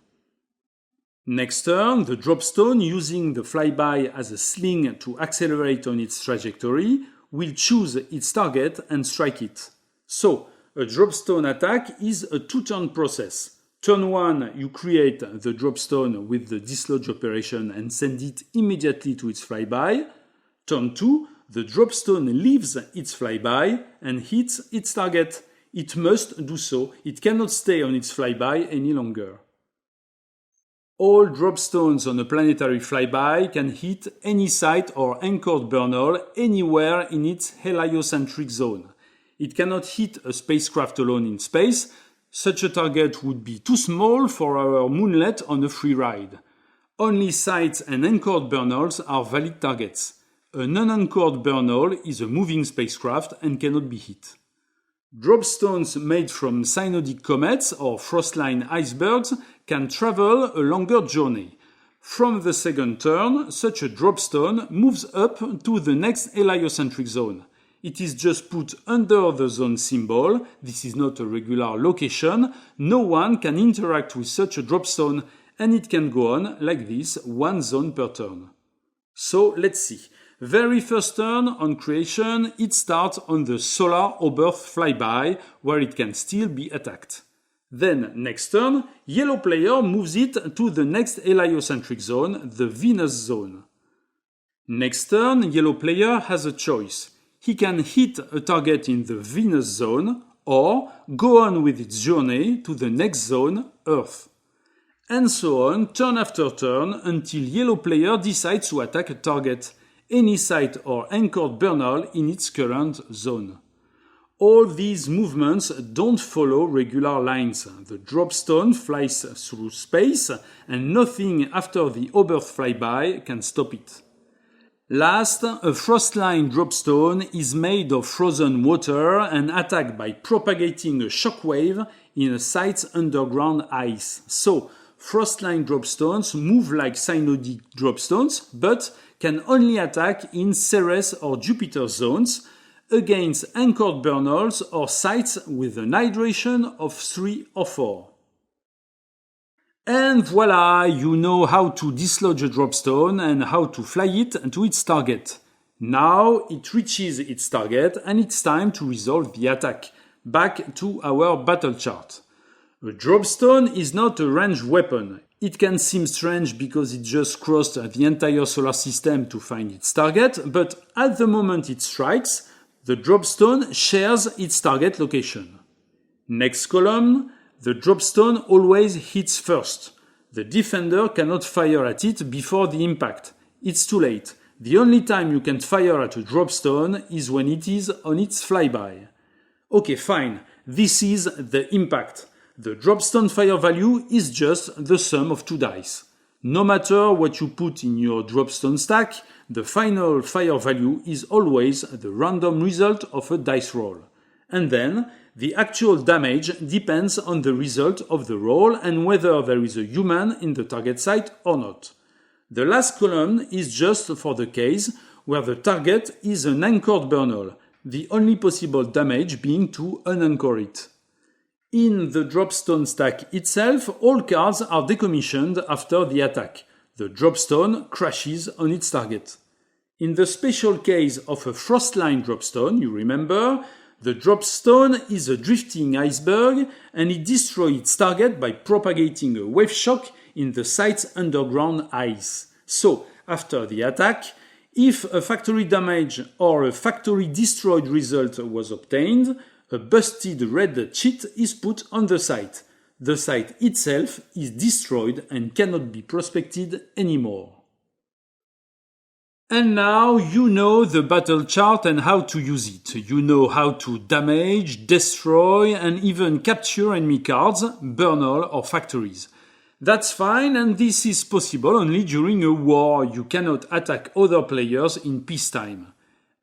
Next turn, the Dropstone, using the flyby as a sling to accelerate on its trajectory, will choose its target and strike it. So, a Dropstone attack is a two-turn process. Turn 1, you create the Dropstone with the dislodge operation and send it immediately to its flyby. Turn 2, the Dropstone leaves its flyby and hits its target. It must do so. It cannot stay on its flyby any longer. All Dropstones on a planetary flyby can hit any site or anchored Bernal anywhere in its heliocentric zone. It cannot hit a spacecraft alone in space. Such a target would be too small for our moonlet on a free ride. Only sites and anchored Bernals are valid targets. A non-anchored Bernal is a moving spacecraft and cannot be hit. Dropstones made from synodic comets or frostline icebergs can travel a longer journey. From the second turn, such a Dropstone moves up to the next heliocentric zone. It is just put under the zone symbol. This is not a regular location. No one can interact with such a Dropstone, and it can go on like this, one zone per turn. So let's see. Very first turn on creation, it starts on the solar Oberth flyby, where it can still be attacked. Then, next turn, yellow player moves it to the next heliocentric zone, the Venus zone. Next turn, yellow player has a choice. He can hit a target in the Venus zone or go on with its journey to the next zone, Earth. And so on, turn after turn, until yellow player decides to attack a target, any site or anchored Bernal in its current zone. All these movements don't follow regular lines. The Dropstone flies through space and nothing after the Oberth flyby can stop it. Last, a frostline Dropstone is made of frozen water and attacked by propagating a shockwave in a site's underground ice. So, frostline Dropstones move like synodic Dropstones, but can only attack in Ceres or Jupiter zones against anchored Bernals or sites with an hydration of 3 or 4. And voila, you know how to dislodge a Dropstone and how to fly it to its target. Now it reaches its target and it's time to resolve the attack. Back to our battle chart. A Dropstone is not a ranged weapon. It can seem strange because it just crossed the entire solar system to find its target, but at the moment it strikes, the Dropstone shares its target location. Next column, the Dropstone always hits first. The defender cannot fire at it before the impact. It's too late. The only time you can fire at a Dropstone is when it is on its flyby. Okay, fine. This is the impact. The Dropstone fire value is just the sum of 2 dice. No matter what you put in your Dropstone stack, the final fire value is always the random result of a dice roll. And then, the actual damage depends on the result of the roll and whether there is a human in the target site or not. The last column is just for the case where the target is an anchored Bernal, the only possible damage being to unanchor it. In the Dropstone stack itself, all cards are decommissioned after the attack. The Dropstone crashes on its target. In the special case of a frostline Dropstone, you remember, the Dropstone is a drifting iceberg and it destroys its target by propagating a wave shock in the site's underground ice. So, after the attack, if a factory damage or a factory destroyed result was obtained, a busted red cheat is put on the site. The site itself is destroyed and cannot be prospected anymore. And now you know the battle chart and how to use it. You know how to damage, destroy, and even capture enemy cards, Bernal or factories. That's fine, and this is possible only during a war. You cannot attack other players in peacetime.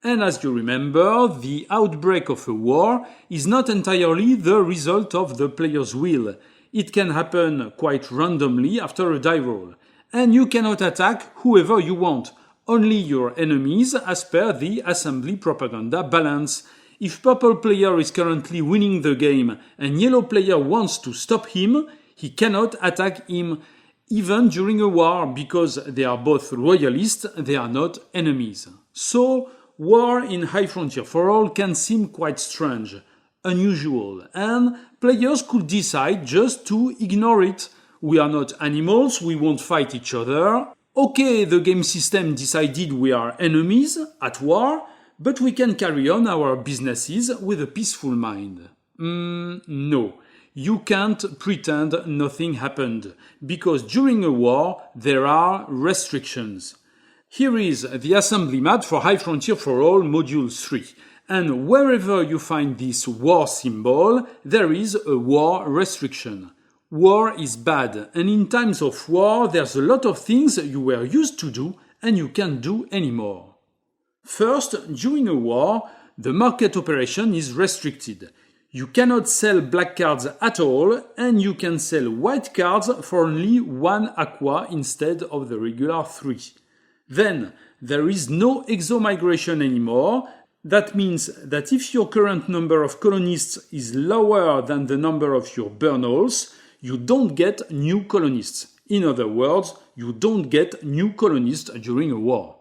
And as you remember, the outbreak of a war is not entirely the result of the player's will. It can happen quite randomly after a die roll. and you cannot attack whoever you want, only your enemies as per the assembly propaganda balance. If purple player is currently winning the game and yellow player wants to stop him, he cannot attack him, even during a war, because they are both loyalists, they are not enemies. So, war in High Frontier for All can seem quite strange, unusual, and players could decide just to ignore it. We are not animals, we won't fight each other. Okay, the game system decided we are enemies, at war, but we can carry on our businesses with a peaceful mind. No. You can't pretend nothing happened, because during a war there are restrictions. Here is the assembly map for High Frontier for All Module 3, and wherever you find this war symbol, there is a war restriction. War is bad, and in times of war there's a lot of things you were used to do and you can't do anymore. First, during a war, the market operation is restricted. You cannot sell black cards at all, and you can sell white cards for only 1 aqua instead of the regular 3. Then, there is no exomigration anymore. That means that if your current number of colonists is lower than the number of your Bernals, you don't get new colonists. In other words, you don't get new colonists during a war.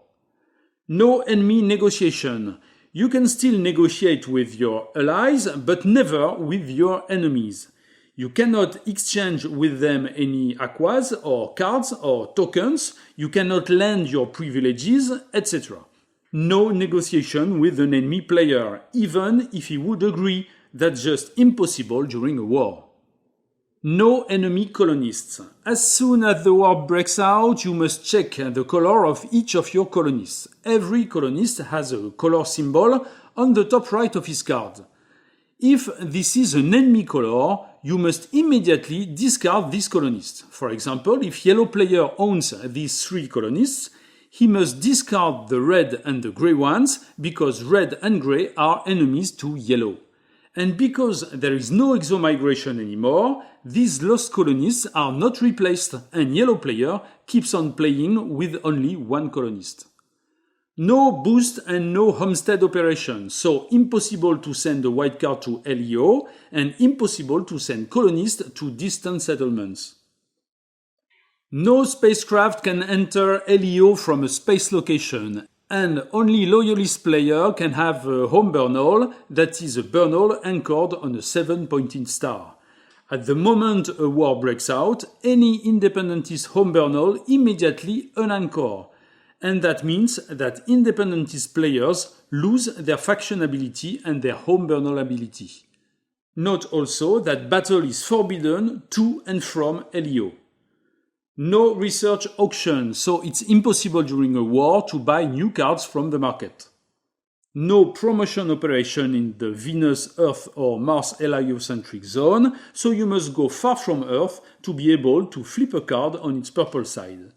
No enemy negotiation. You can still negotiate with your allies, but never with your enemies. You cannot exchange with them any aquas or cards or tokens, you cannot lend your privileges, etc. No negotiation with an enemy player, even if he would agree. That's just impossible during a war. No enemy colonists. As soon as the war breaks out, you must check the color of each of your colonists. Every colonist has a color symbol on the top right of his card. If this is an enemy color, you must immediately discard this colonist. For example, if yellow player owns these 3 colonists, he must discard the red and the grey ones because red and grey are enemies to yellow. And because there is no exomigration anymore, these lost colonists are not replaced and yellow player keeps on playing with only 1 colonist. No boost and no homestead operation, so impossible to send a white card to LEO and impossible to send colonists to distant settlements. No spacecraft can enter LEO from a space location, and only loyalist player can have a home Bernal, that is a Bernal anchored on a 7-pointed star. At the moment a war breaks out, any independentist home Bernal immediately unanchor, and that means that independentist players lose their faction ability and their home Bernal ability. Note also that battle is forbidden to and from LEO. No research auction, so it's impossible during a war to buy new cards from the market. No promotion operation in the Venus, Earth or Mars heliocentric zone, so you must go far from Earth to be able to flip a card on its purple side.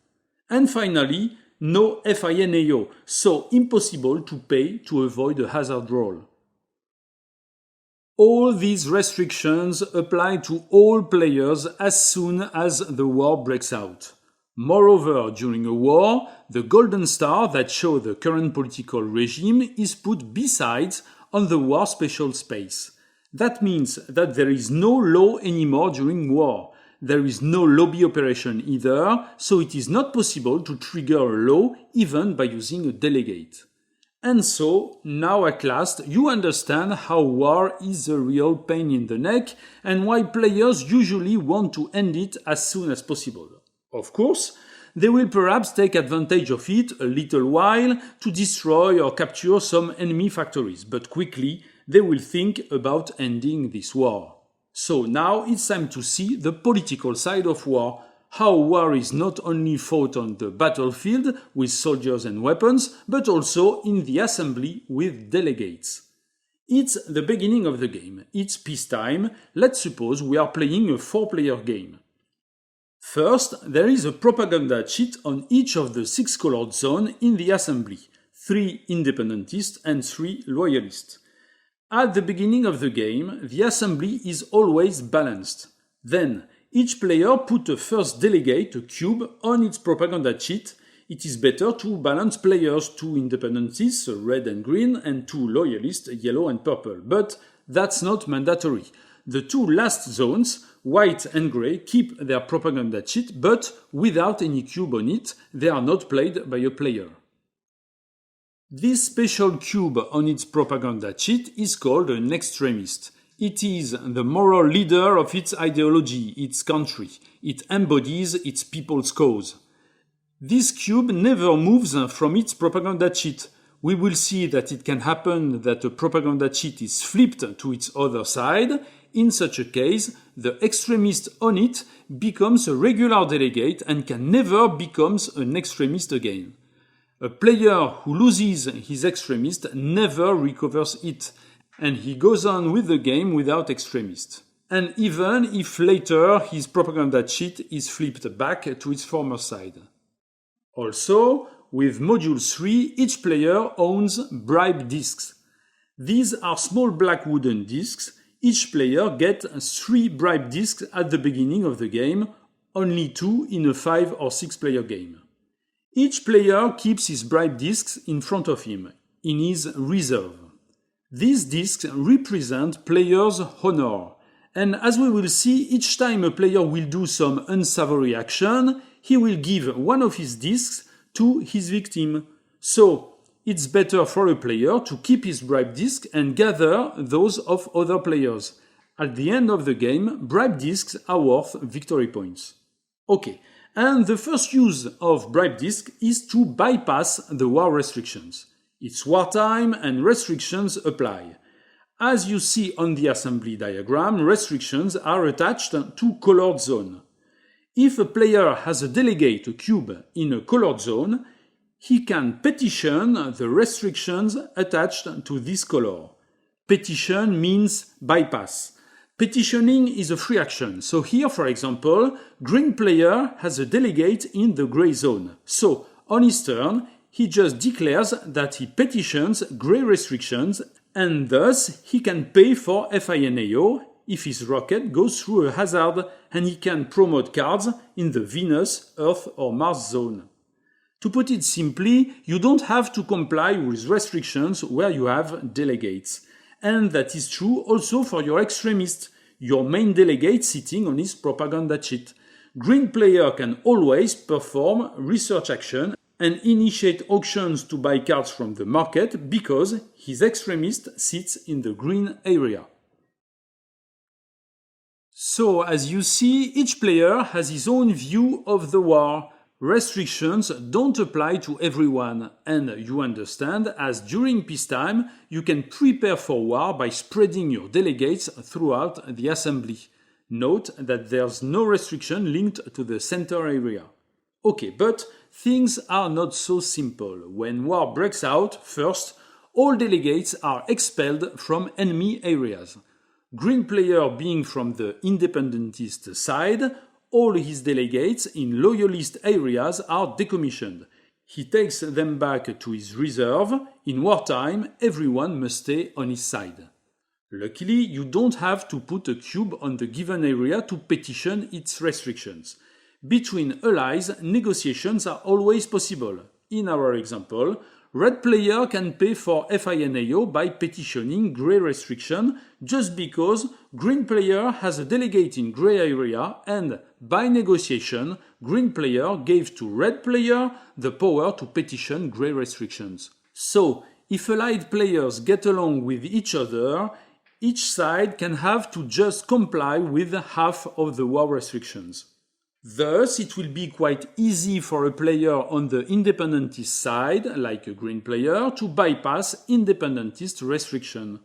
And finally, no FINAO, so impossible to pay to avoid a hazard roll. All these restrictions apply to all players as soon as the war breaks out. Moreover, during a war, the golden star that shows the current political regime is put besides on the war special space. That means that there is no law anymore during war. There is no lobby operation either, so it is not possible to trigger a law even by using a delegate. And so, now at last, you understand how war is a real pain in the neck and why players usually want to end it as soon as possible. Of course, they will perhaps take advantage of it a little while to destroy or capture some enemy factories, but quickly they will think about ending this war. So now it's time to see the political side of war. How war is not only fought on the battlefield with soldiers and weapons, but also in the assembly with delegates. It's the beginning of the game. It's peacetime. Let's suppose we are playing a 4-player game. First, there is a propaganda cheat on each of the 6 colored zones in the assembly, 3 independentists and 3 loyalists. At the beginning of the game, the assembly is always balanced. Then, Each player put a first delegate, a cube, on its propaganda sheet. It is better to balance players, 2 independencies, red and green, and 2 loyalists, yellow and purple. But that's not mandatory. The 2 last zones, white and grey, keep their propaganda sheet, but without any cube on it. They are not played by a player. This special cube on its propaganda sheet is called an extremist. It is the moral leader of its ideology, its country. It embodies its people's cause. This cube never moves from its propaganda sheet. We will see that it can happen that a propaganda sheet is flipped to its other side. In such a case, the extremist on it becomes a regular delegate and can never become an extremist again. A player who loses his extremist never recovers it, and he goes on with the game without extremist. And even if later his propaganda sheet is flipped back to its former side. Also, with Module 3, each player owns Bribe discs. These are small black wooden discs. Each player gets 3 Bribe discs at the beginning of the game, only 2 in a 5 or 6 player game. Each player keeps his Bribe discs in front of him, in his reserve. These discs represent players' honor, and as we will see, each time a player will do some unsavory action, he will give one of his discs to his victim. So, it's better for a player to keep his Bribe disc and gather those of other players. At the end of the game, Bribe discs are worth victory points. Okay. And the first use of Bribe disc is to bypass the war restrictions. It's wartime and restrictions apply. As you see on the assembly diagram, restrictions are attached to colored zone. If a player has a delegate, a cube, in a colored zone, he can petition the restrictions attached to this color. Petition means bypass. Petitioning is a free action. So here, for example, green player has a delegate in the gray zone. So, on his turn, he just declares that he petitions gray restrictions and thus he can pay for FINAO if his rocket goes through a hazard and he can promote cards in the Venus, Earth or Mars zone. To put it simply, you don't have to comply with restrictions where you have delegates. And that is true also for your extremist, your main delegate sitting on his propaganda sheet. Green player can always perform research action and initiate auctions to buy cards from the market because his extremist sits in the green area. So, as you see, each player has his own view of the war. Restrictions don't apply to everyone, and you understand, as during peacetime, you can prepare for war by spreading your delegates throughout the assembly. Note that there's no restriction linked to the center area. Okay, but things are not so simple. When war breaks out, first, all delegates are expelled from enemy areas. Green player being from the independentist side, all his delegates in loyalist areas are decommissioned. He takes them back to his reserve. In wartime, everyone must stay on his side. Luckily, you don't have to put a cube on the given area to petition its restrictions. Between allies, negotiations are always possible. In our example, red player can pay for FINAO by petitioning grey restriction just because green player has a delegate in grey area and, by negotiation, green player gave to red player the power to petition grey restrictions. So, if allied players get along with each other, each side can have to just comply with half of the war restrictions. Thus, it will be quite easy for a player on the independentist side, like a green player, to bypass independentist restriction.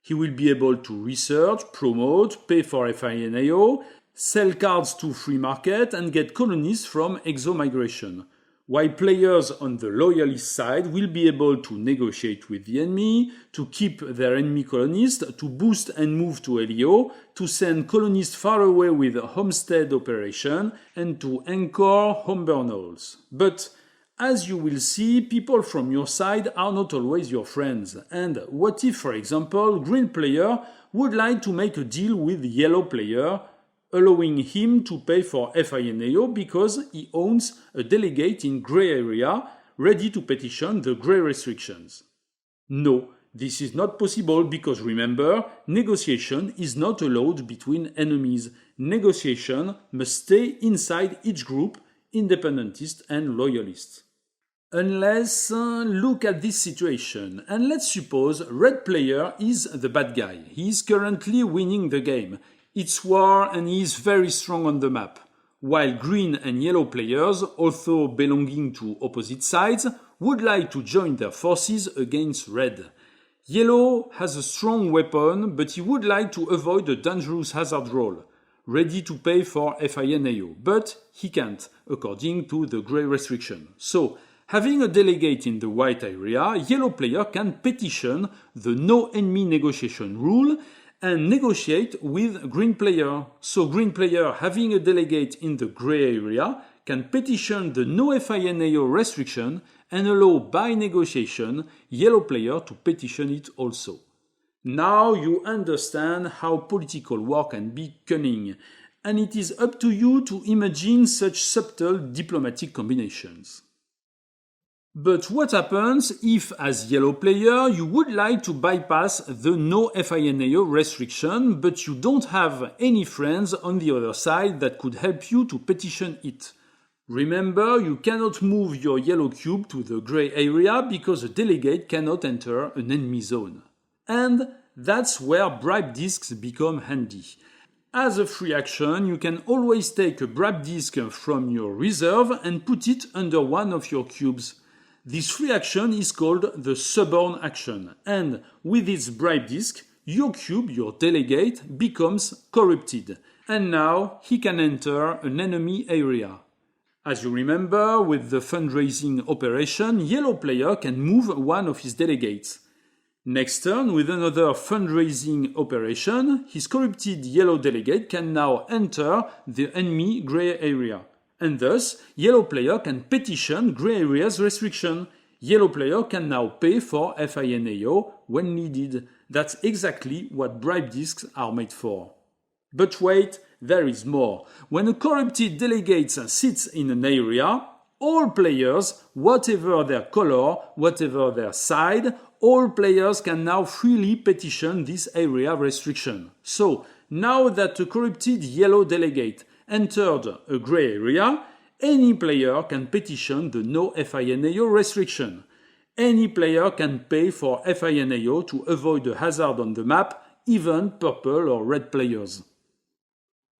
He will be able to research, promote, pay for FINAO, sell cards to free market and get colonies from exo-migration. While players on the loyalist side will be able to negotiate with the enemy, to keep their enemy colonists, to boost and move to LEO, to send colonists far away with homestead operation, and to anchor home Bernals. But as you will see, people from your side are not always your friends. And what if, for example, green player would like to make a deal with yellow player, allowing him to pay for FINAO because he owns a delegate in grey area ready to petition the grey restrictions. No, this is not possible because remember, negotiation is not allowed between enemies. Negotiation must stay inside each group, independentists and loyalists. Unless, look at this situation, and let's suppose red player is the bad guy. He is currently winning the game. It's war and he is very strong on the map. While green and yellow players, although belonging to opposite sides, would like to join their forces against red. Yellow has a strong weapon, but he would like to avoid a dangerous hazard roll, ready to pay for FINAO, but he can't, according to the grey restriction. So, having a delegate in the white area, yellow player can petition the no enemy negotiation rule and negotiate with green player. So green player having a delegate in the grey area can petition the no FINAO restriction and allow by negotiation yellow player to petition it also. Now you understand how political war can be cunning, and it is up to you to imagine such subtle diplomatic combinations. But what happens if, as yellow player, you would like to bypass the no FINAO restriction, but you don't have any friends on the other side that could help you to petition it? Remember, you cannot move your yellow cube to the grey area because a delegate cannot enter an enemy zone. And that's where bribe discs become handy. As a free action, you can always take a bribe disc from your reserve and put it under one of your cubes. This free action is called the suborn action, and with its bribe disc, your cube, your delegate, becomes corrupted, and now he can enter an enemy area. As you remember, with the fundraising operation, yellow player can move one of his delegates. Next turn, with another fundraising operation, his corrupted yellow delegate can now enter the enemy grey area. And thus, yellow player can petition grey area's restriction. Yellow player can now pay for FINAO when needed. That's exactly what bribe discs are made for. But wait, there is more. When a corrupted delegate sits in an area, all players, whatever their color, whatever their side, all players can now freely petition this area restriction. So, now that a corrupted yellow delegate entered a grey area, any player can petition the no FINAO restriction. Any player can pay for FINAO to avoid a hazard on the map, even purple or red players.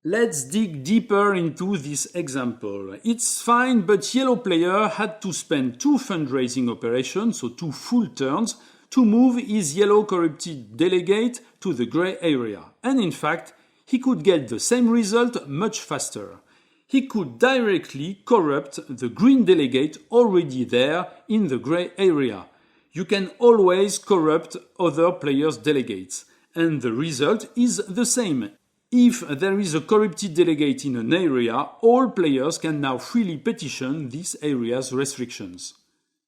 Let's dig deeper into this example. It's fine, but yellow player had to spend 2 fundraising operations, so 2 full turns, to move his yellow corrupted delegate to the grey area. And in fact, he could get the same result much faster. He could directly corrupt the green delegate already there in the grey area. You can always corrupt other players' delegates, and the result is the same. If there is a corrupted delegate in an area, all players can now freely petition this area's restrictions.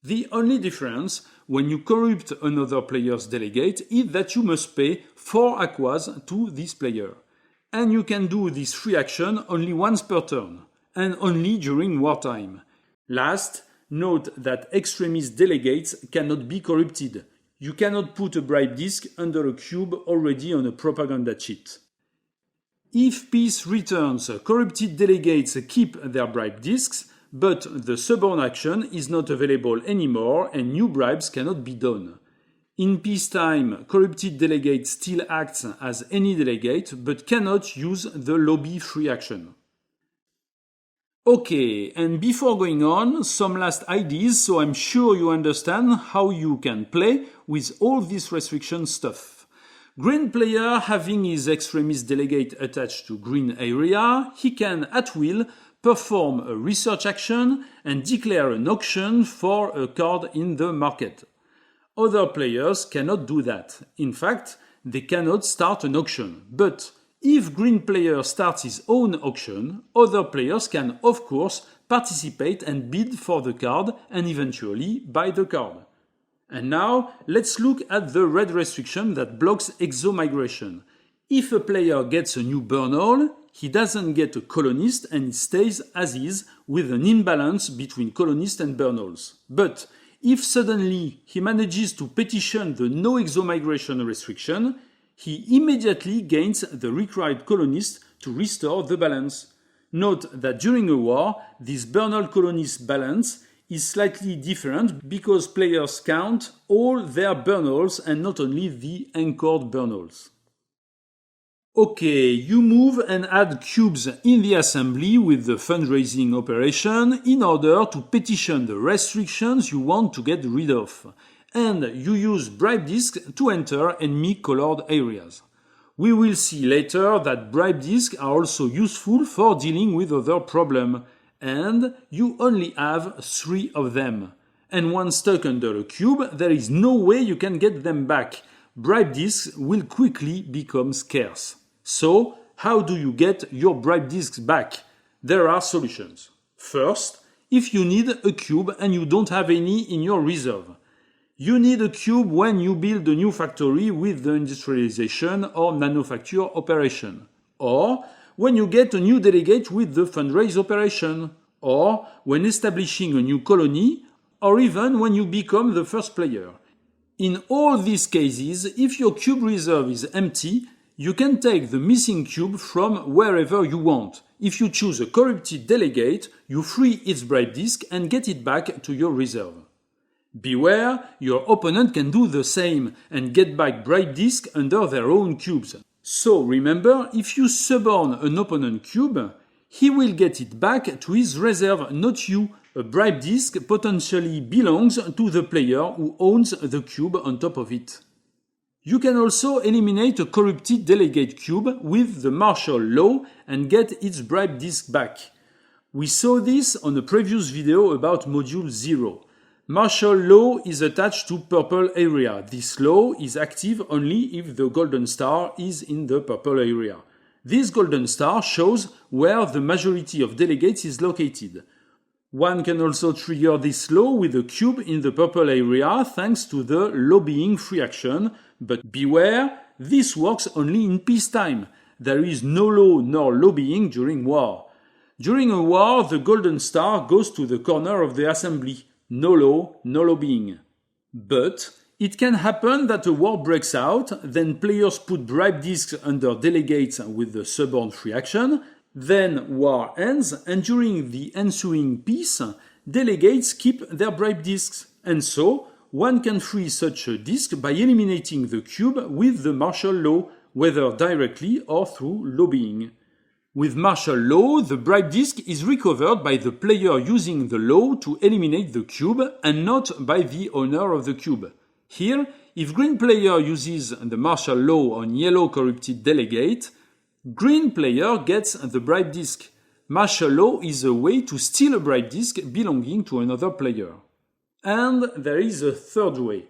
The only difference when you corrupt another player's delegate is that you must pay 4 aquas to this player. And you can do this free action only once per turn, and only during wartime. Last, note that extremist delegates cannot be corrupted. You cannot put a bribe disc under a cube already on a propaganda cheat. If peace returns, corrupted delegates keep their bribe discs, but the suborn action is not available anymore and new bribes cannot be done. In peacetime, corrupted delegate still acts as any delegate but cannot use the lobby free action. Okay, and before going on, some last ideas so I'm sure you understand how you can play with all this restriction stuff. Green player having his extremist delegate attached to green area, he can at will perform a research action and declare an auction for a card in the market. Other players cannot do that. In fact, they cannot start an auction. But if green player starts his own auction, other players can of course participate and bid for the card and eventually buy the card. And now let's look at the red restriction that blocks exomigration. If a player gets a new Bernal, he doesn't get a colonist and it stays as is with an imbalance between colonists and Bernals. But if suddenly he manages to petition the no exomigration restriction, he immediately gains the required colonists to restore the balance. Note that during a war, this Bernal colonist balance is slightly different because players count all their Bernals and not only the anchored Bernals. Okay, you move and add cubes in the assembly with the fundraising operation in order to petition the restrictions you want to get rid of. And you use bribe discs to enter enemy colored areas. We will see later that bribe discs are also useful for dealing with other problems. And you only have 3 of them. And once stuck under a cube, there is no way you can get them back. Bribe discs will quickly become scarce. So, how do you get your bribe discs back? There are solutions. First, if you need a cube and you don't have any in your reserve. You need a cube when you build a new factory with the industrialization or manufacture operation. Or when you get a new delegate with the fundraise operation, or when establishing a new colony, or even when you become the first player. In all these cases, if your cube reserve is empty, you can take the missing cube from wherever you want. If you choose a corrupted delegate, you free its bribe disc and get it back to your reserve. Beware, your opponent can do the same and get back bribe disc under their own cubes. So remember, if you suborn an opponent cube, he will get it back to his reserve, not you. A bribe disc potentially belongs to the player who owns the cube on top of it. You can also eliminate a corrupted delegate cube with the martial law and get its bribe disc back. We saw this on a previous video about module 0. Martial law is attached to purple area. This law is active only if the golden star is in the purple area. This golden star shows where the majority of delegates is located. One can also trigger this law with a cube in the purple area thanks to the lobbying free action, but beware, this works only in peacetime. There is no law nor lobbying during war. During a war, the golden star goes to the corner of the assembly. No law, no lobbying. But it can happen that a war breaks out, then players put bribe discs under delegates with the suborn free action, then war ends, and during the ensuing peace, delegates keep their bribe discs. And so, one can free such a disc by eliminating the cube with the martial law, whether directly or through lobbying. With martial law, the bribe disc is recovered by the player using the law to eliminate the cube and not by the owner of the cube. Here, if green player uses the martial law on yellow corrupted delegate, green player gets the bribe disc. Martial law is a way to steal a bribe disc belonging to another player. And there is a third way.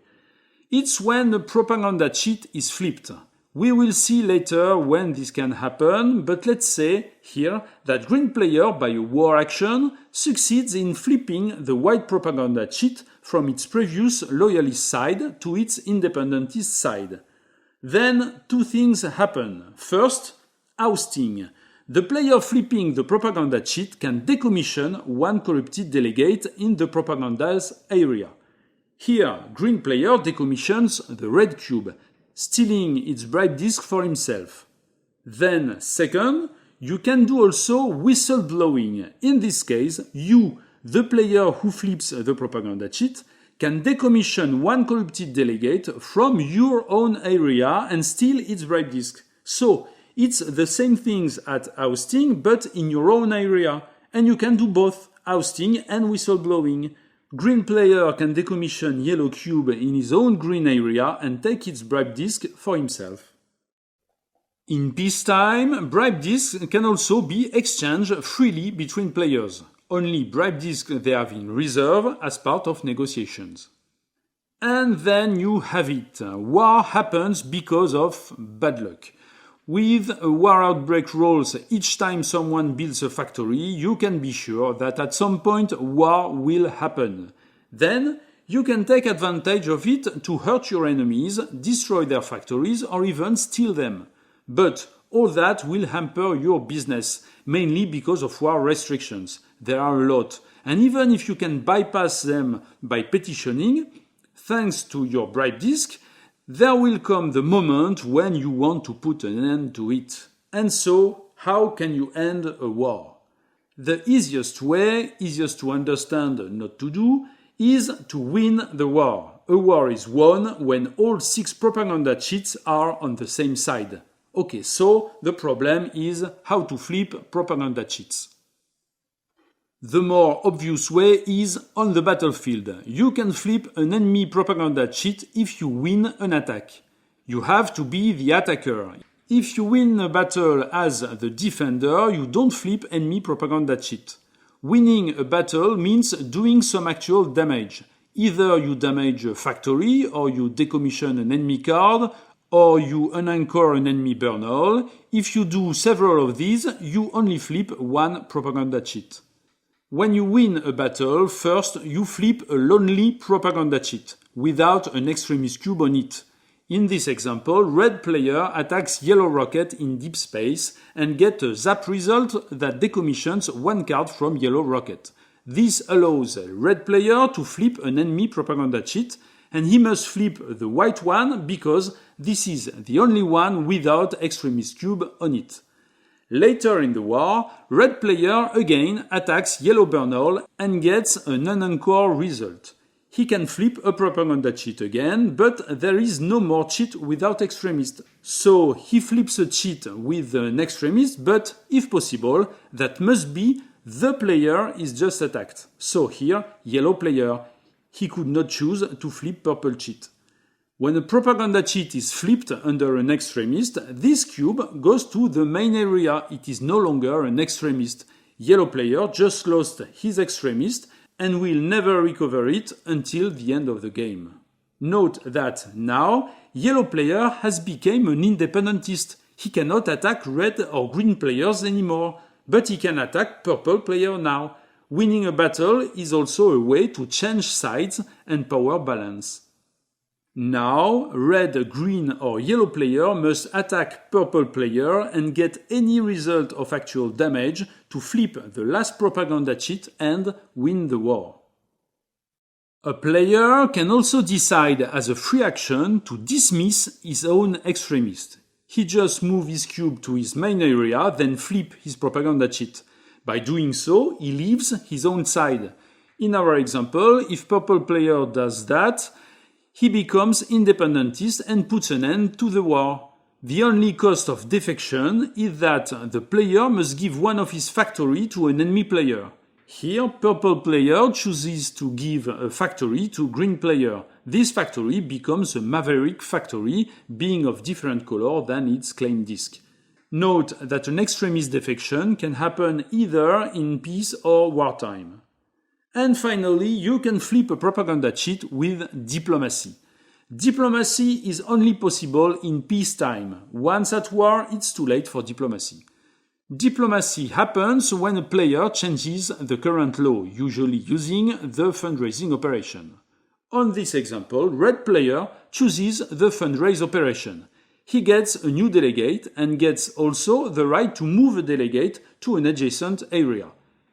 It's when the propaganda cheat is flipped. We will see later when this can happen, but let's say here that green player by a war action succeeds in flipping the white propaganda cheat from its previous loyalist side to its independentist side. Then 2 things happen. First, ousting. The player flipping the propaganda cheat can decommission 1 corrupted delegate in the propaganda's area. Here, green player decommissions the red cube, stealing its bribe disc for himself. Then, second, you can do also whistleblowing. In this case, you, the player who flips the propaganda cheat, can decommission 1 corrupted delegate from your own area and steal its bribe disc. So, it's the same things at ousting, but in your own area. And you can do both, ousting and whistleblowing. Green player can decommission yellow cube in his own green area and take its bribe disc for himself. In peacetime, bribe discs can also be exchanged freely between players. Only bribe discs they have in reserve as part of negotiations. And then you have it. War happens because of bad luck. With war outbreak rolls each time someone builds a factory, you can be sure that at some point war will happen. Then, you can take advantage of it to hurt your enemies, destroy their factories, or even steal them. But all that will hamper your business, mainly because of war restrictions. There are a lot. And even if you can bypass them by petitioning, thanks to your Bribe disk, there will come the moment when you want to put an end to it. And so, how can you end a war? The easiest way, easiest to understand, not to do, is to win the war. A war is won when all 6 propaganda cheats are on the same side. Okay, so the problem is how to flip propaganda cheats. The more obvious way is on the battlefield. You can flip an enemy propaganda cheat if you win an attack. You have to be the attacker. If you win a battle as the defender, you don't flip enemy propaganda cheat. Winning a battle means doing some actual damage. Either you damage a factory, or you decommission an enemy card, or you unanchor an enemy Bernal. If you do several of these, you only flip one propaganda cheat. When you win a battle, first you flip a lonely propaganda cheat, without an extremist cube on it. In this example, red player attacks yellow rocket in deep space and gets a zap result that decommissions one card from yellow rocket. This allows red player to flip an enemy propaganda cheat, and he must flip the white one because this is the only one without extremist cube on it. Later in the war, red player again attacks yellow Bernal and gets an unanchor result. He can flip a propaganda cheat again, but there is no more cheat without extremist. So he flips a cheat with an extremist, but if possible, that must be the player is just attacked. So here, yellow player. He could not choose to flip purple cheat. When a propaganda cheat is flipped under an extremist, this cube goes to the main area. It is no longer an extremist. Yellow player just lost his extremist and will never recover it until the end of the game. Note that now, yellow player has become an independentist. He cannot attack red or green players anymore, but he can attack purple player now. Winning a battle is also a way to change sides and power balance. Now, red, green or yellow player must attack purple player and get any result of actual damage to flip the last propaganda cheat and win the war. A player can also decide as a free action to dismiss his own extremist. He just moves his cube to his main area, then flip his propaganda cheat. By doing so, he leaves his own side. In our example, if purple player does that, he becomes independentist and puts an end to the war. The only cost of defection is that the player must give one of his factory to an enemy player. Here, purple player chooses to give a factory to green player. This factory becomes a maverick factory, being of different color than its claim disk. Note that an extremist defection can happen either in peace or wartime. And finally, you can flip a propaganda cheat with diplomacy. Diplomacy is only possible in peacetime. Once at war, it's too late for diplomacy. Diplomacy happens when a player changes the current law, usually using the fundraising operation. On this example, red player chooses the fundraise operation. He gets a new delegate and gets also the right to move a delegate to an adjacent area.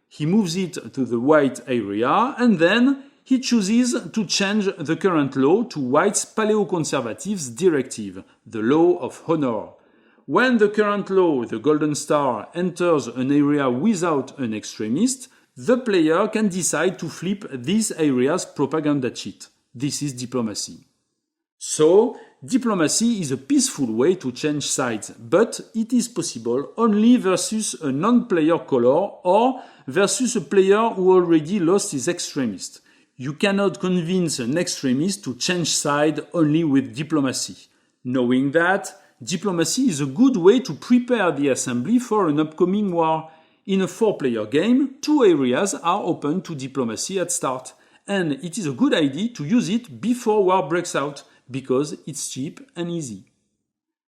He moves it to the white area and then he chooses to change the current law to white's paleoconservatives directive, the law of honor. When the current law, the golden star, enters an area without an extremist, the player can decide to flip this area's propaganda cheat. This is diplomacy. So, diplomacy is a peaceful way to change sides, but it is possible only versus a non-player color or versus a player who already lost his extremist. You cannot convince an extremist to change side only with diplomacy. Knowing that, diplomacy is a good way to prepare the assembly for an upcoming war. In a 4-player game, 2 areas are open to diplomacy at start, and it is a good idea to use it before war breaks out, because it's cheap and easy.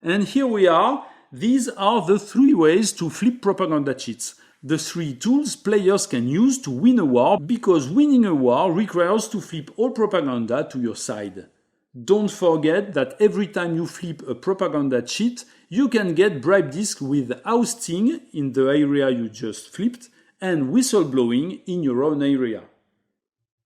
And here we are. These are the 3 ways to flip propaganda cheats. The 3 tools players can use to win a war, because winning a war requires to flip all propaganda to your side. Don't forget that every time you flip a propaganda cheat, you can get bribe disc with ousting in the area you just flipped and whistleblowing in your own area.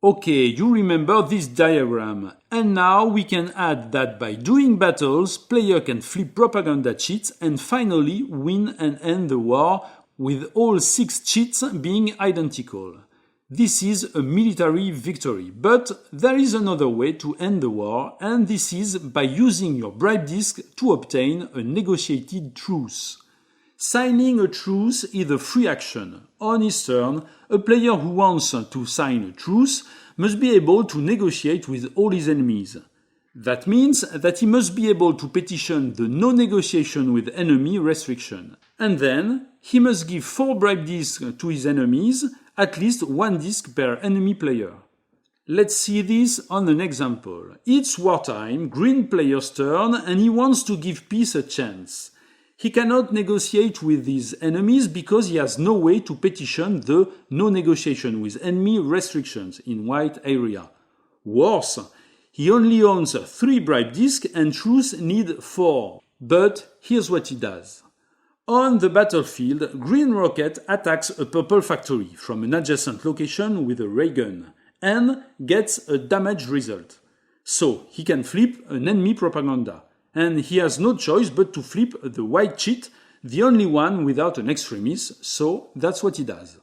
Okay, you remember this diagram, and now we can add that by doing battles, player can flip propaganda cheats and finally win and end the war with all 6 cheats being identical. This is a military victory, but there is another way to end the war, and this is by using your bribe disc to obtain a negotiated truce. Signing a truce is a free action. On his turn, a player who wants to sign a truce must be able to negotiate with all his enemies. That means that he must be able to petition the no negotiation with enemy restriction. And then, he must give 4 bribe discs to his enemies, at least 1 disc per enemy player. Let's see this on an example. It's wartime, green player's turn, and he wants to give peace a chance. He cannot negotiate with his enemies because he has no way to petition the no negotiation with enemy restrictions in white area. Worse, he only owns 3 bribe discs and Truce need 4. But here's what he does. On the battlefield, Green Rocket attacks a purple factory from an adjacent location with a Raygun and gets a damage result. So he can flip an enemy propaganda. And he has no choice but to flip the white cheat, the only one without an extremist, so that's what he does.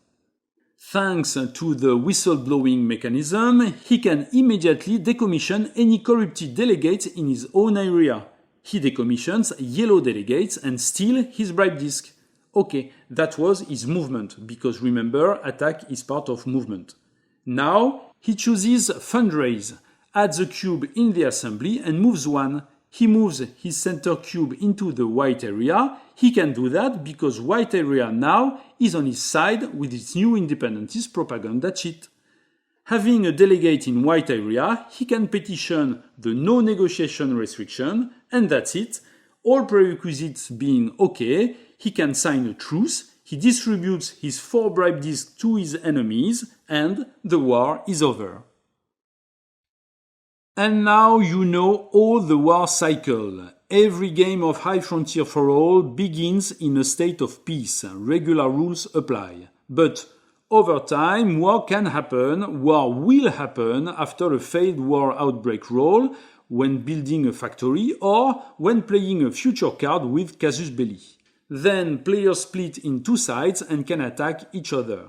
Thanks to the whistleblowing mechanism, he can immediately decommission any corrupted delegates in his own area. He decommissions yellow delegates and steals his bribe disc. Okay, that was his movement, because remember, attack is part of movement. Now, he chooses fundraise, adds a cube in the assembly and moves 1. He moves his center cube into the white area. He can do that because white area now is on his side with its new independentist propaganda cheat. Having a delegate in white area, he can petition the no negotiation restriction, and that's it. All prerequisites being okay, he can sign a truce, he distributes his 4 bribe discs to his enemies, and the war is over. And now you know all the war cycle. Every game of High Frontier for All begins in a state of peace. Regular rules apply. But over time, war can happen, war will happen after a failed war outbreak roll, when building a factory, or when playing a future card with casus belli. Then players split in 2 sides and can attack each other.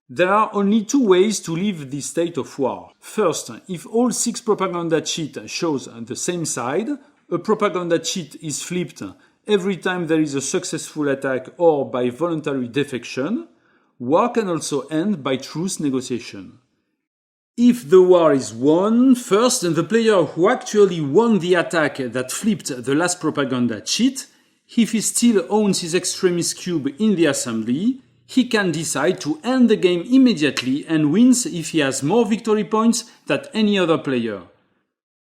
There are only 2 ways to leave this state of war. First, if all 6 propaganda cheat shows the same side, a propaganda cheat is flipped every time there is a successful attack or by voluntary defection. War can also end by truce negotiation. If the war is won, first the player who actually won the attack that flipped the last propaganda cheat, if he still owns his extremist cube in the assembly, he can decide to end the game immediately and wins if he has more victory points than any other player.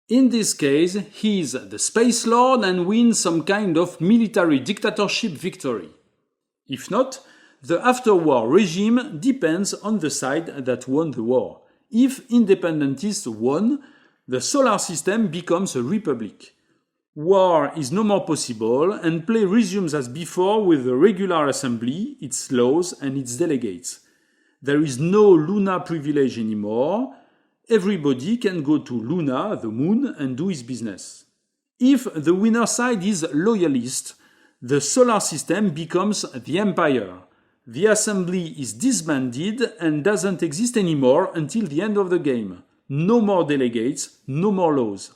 In this case, he is the Space Lord and wins some kind of military dictatorship victory. If not, the after-war regime depends on the side that won the war. If independentists won, the solar system becomes a republic. War is no more possible, and play resumes as before with the regular assembly, its laws and its delegates. There is no Luna privilege anymore. Everybody can go to Luna, the moon, and do his business. If the winner side is loyalist, the solar system becomes the empire. The assembly is disbanded and doesn't exist anymore until the end of the game. No more delegates, no more laws.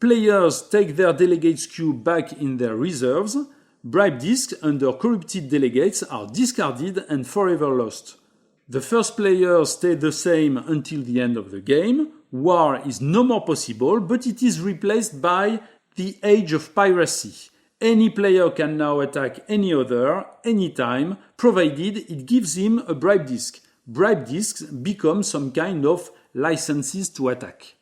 Players take their delegates cube back in their reserves. Bribe discs under corrupted delegates are discarded and forever lost. The first players stay the same until the end of the game. War is no more possible, but it is replaced by the age of piracy. Any player can now attack any other, anytime, provided it gives him a bribe disc. Bribe discs become some kind of licenses to attack.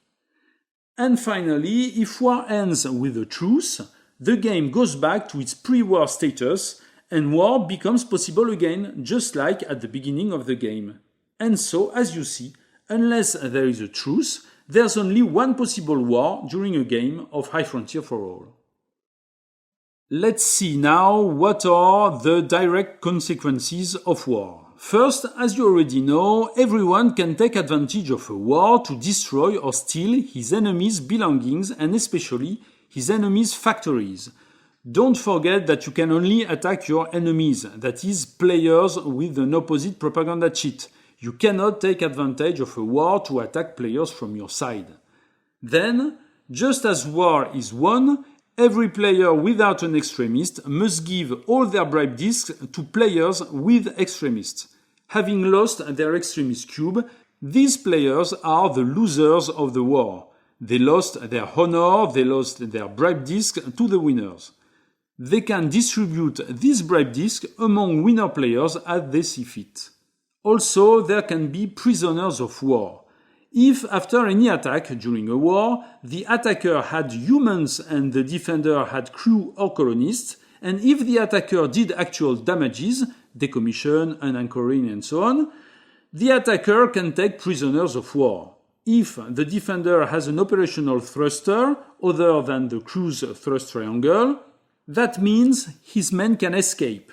And finally, if war ends with a truce, the game goes back to its pre-war status and war becomes possible again, just like at the beginning of the game. And so, as you see, unless there is a truce, there's only one possible war during a game of High Frontier for All. Let's see now what are the direct consequences of war. First, as you already know, everyone can take advantage of a war to destroy or steal his enemy's belongings and especially his enemy's factories. Don't forget that you can only attack your enemies, that is, players with an opposite propaganda cheat. You cannot take advantage of a war to attack players from your side. Then, just as war is won, every player without an extremist must give all their bribe discs to players with extremists. Having lost their extremist cube, these players are the losers of the war. They lost their honor, they lost their bribe disc to the winners. They can distribute this bribe disc among winner players as they see fit. Also, there can be prisoners of war. If after any attack during a war, the attacker had humans and the defender had crew or colonists, and if the attacker did actual damages, decommission, unanchoring and so on, the attacker can take prisoners of war. If the defender has an operational thruster other than the crew's thrust triangle, that means his men can escape.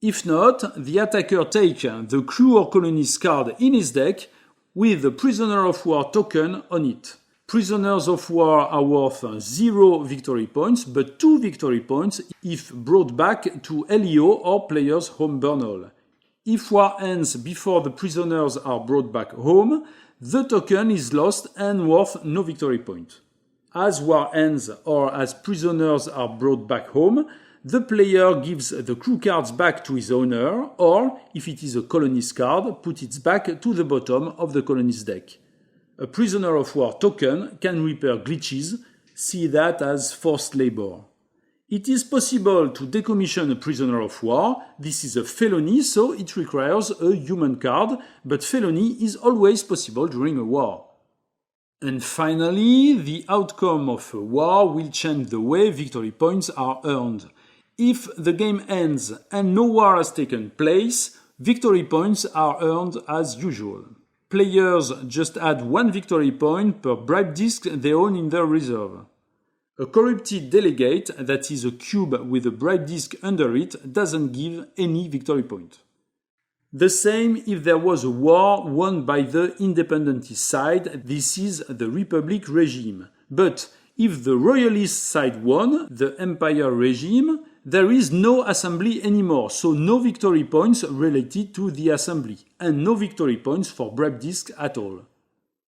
If not, the attacker takes the crew or colonist card in his deck with the prisoner of war token on it. Prisoners of war are worth 0 victory points, but 2 victory points if brought back to LEO or player's home Bernal. If war ends before the prisoners are brought back home, the token is lost and worth no victory point. As war ends or as prisoners are brought back home, the player gives the crew cards back to his owner, or, if it is a colonist card, put it back to the bottom of the colonist deck. A prisoner of war token can repair glitches, see that as forced labor. It is possible to decommission a prisoner of war. This is a felony, so it requires a human card, but felony is always possible during a war. And finally, the outcome of a war will change the way victory points are earned. If the game ends and no war has taken place, victory points are earned as usual. Players just add 1 victory point per bribe disc they own in their reserve. A corrupted delegate, that is a cube with a bribe disc under it, doesn't give any victory point. The same if there was a war won by the independentist side, this is the Republic regime. But if the royalist side won, the Empire regime, there is no assembly anymore, so no victory points related to the assembly, and no victory points for bribe disc at all.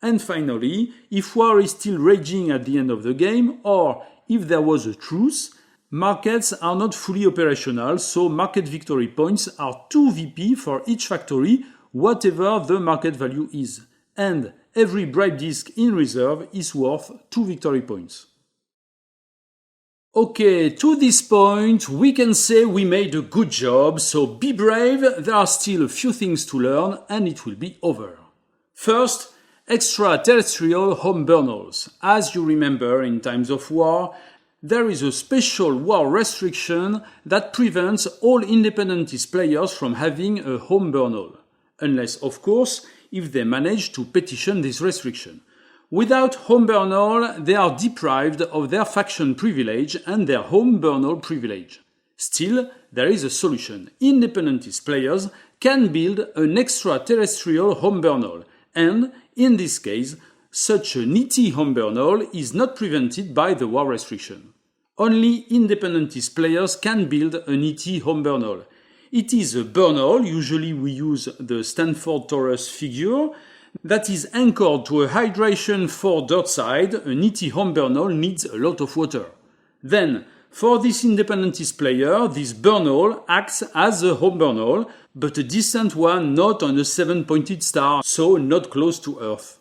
And finally, if war is still raging at the end of the game, or if there was a truce, markets are not fully operational, so market victory points are 2 VP for each factory, whatever the market value is. And every bribe disc in reserve is worth 2 victory points. Okay, to this point, we can say we made a good job, so be brave, there are still a few things to learn and it will be over. First, extraterrestrial home Bernals. As you remember, in times of war, there is a special war restriction that prevents all independentist players from having a home Bernal. Unless, of course, if they manage to petition this restriction. Without home Bernal, they are deprived of their faction privilege and their home Bernal privilege. Still, there is a solution. Independentist players can build an extraterrestrial home Bernal, and, in this case, such an ET home Bernal is not prevented by the war restriction. Only independentist players can build an ET home Bernal. It is a Bernal, usually we use the Stanford Torus figure, that is anchored to a hydration 4 dirt side. An ET home Bernal needs a lot of water. Then, for this independentist player, this Bernal acts as a home Bernal, but a distant one not on a 7-pointed star, so not close to Earth.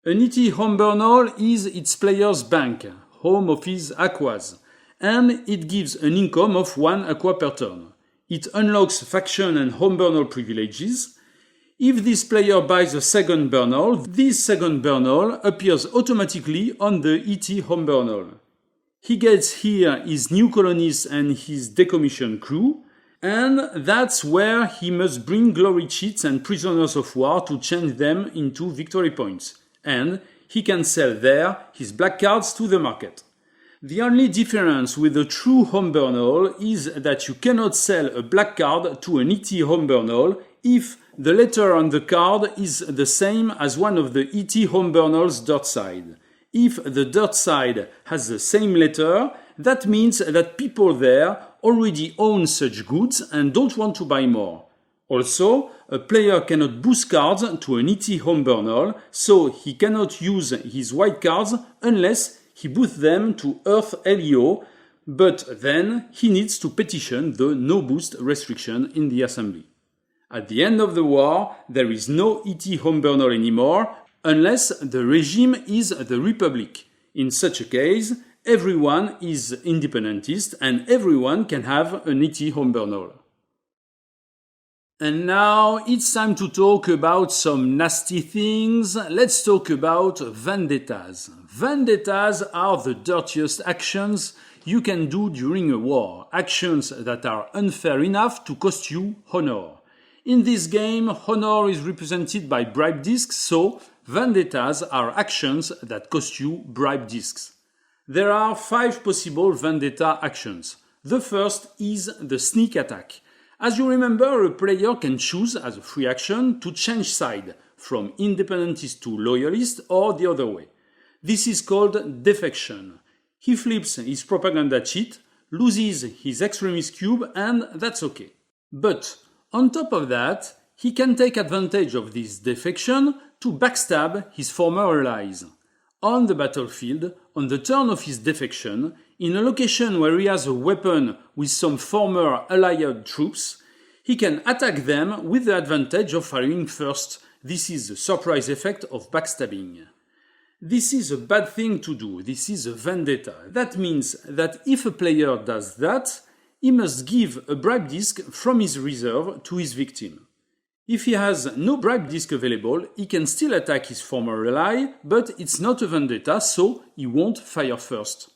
An ET home Bernal is its player's bank, home of his aquas, and it gives an income of 1 aqua per turn. It unlocks faction and home Bernal privileges. If this player buys a second Bernal, this second Bernal appears automatically on the ET home Bernal. He gets here his new colonists and his decommissioned crew, and that's where he must bring glory cheats and prisoners of war to change them into victory points. And he can sell there his black cards to the market. The only difference with a true home Bernal is that you cannot sell a black card to an ET home Bernal if the letter on the card is the same as one of the ET home Bernal's dirt side. If the dirt side has the same letter, that means that people there already own such goods and don't want to buy more. Also, a player cannot boost cards to an ET home Bernal, so he cannot use his white cards unless he boosts them to Earth LEO, but then he needs to petition the no boost restriction in the assembly. At the end of the war, there is no ET home Bernal anymore, unless the regime is the Republic. In such a case, everyone is independentist and everyone can have an ET home Bernal. And now it's time to talk about some nasty things. Let's talk about vendettas. Vendettas are the dirtiest actions you can do during a war. Actions that are unfair enough to cost you honor. In this game, honor is represented by bribe discs, so vendettas are actions that cost you bribe discs. There are 5 possible vendetta actions. The first is the sneak attack. As you remember, a player can choose as a free action to change side, from independentist to loyalist or the other way. This is called defection. He flips his propaganda cheat, loses his extremist cube, and that's okay. But on top of that, he can take advantage of this defection to backstab his former allies. On the battlefield, on the turn of his defection, in a location where he has a weapon with some former allied troops, he can attack them with the advantage of firing first. This is the surprise effect of backstabbing. This is a bad thing to do. This is a vendetta. That means that if a player does that, he must give a bribe disc from his reserve to his victim. If he has no bribe disc available, he can still attack his former ally, but it's not a vendetta, so he won't fire first.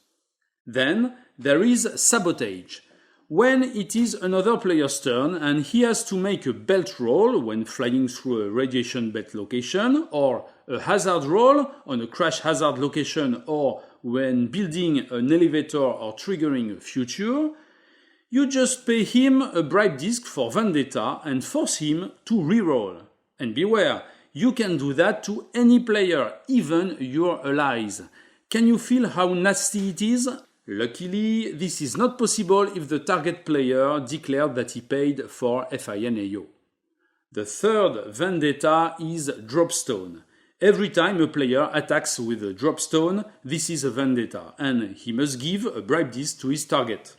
Then there is sabotage. When it is another player's turn and he has to make a belt roll when flying through a radiation belt location, or a hazard roll on a crash hazard location, or when building an elevator or triggering a future, you just pay him a bribe disc for vendetta and force him to reroll. And beware, you can do that to any player, even your allies. Can you feel how nasty it is? Luckily, this is not possible if the target player declared that he paid for FINAO. The third vendetta is Dropstone. Every time a player attacks with a Dropstone, this is a vendetta, and he must give a bribe disc to his target.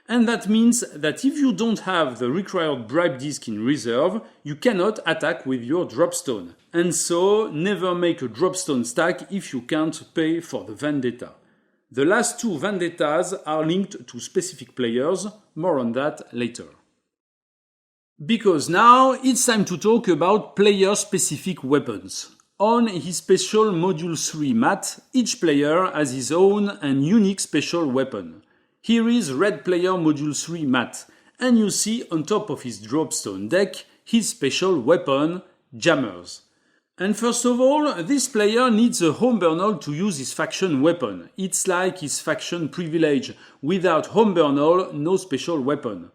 And that means that if you don't have the required bribe disc in reserve, you cannot attack with your Dropstone. And so, never make a Dropstone stack if you can't pay for the vendetta. The last 2 vendettas are linked to specific players, more on that later. Because now it's time to talk about player-specific weapons. On his special Module 3 mat, each player has his own and unique special weapon. Here is Red Player Module 3 mat, and you see on top of his Dropstone deck his special weapon, Jammers. And first of all, this player needs a home Bernal to use his faction weapon. It's like his faction privilege. Without home Bernal, no special weapon.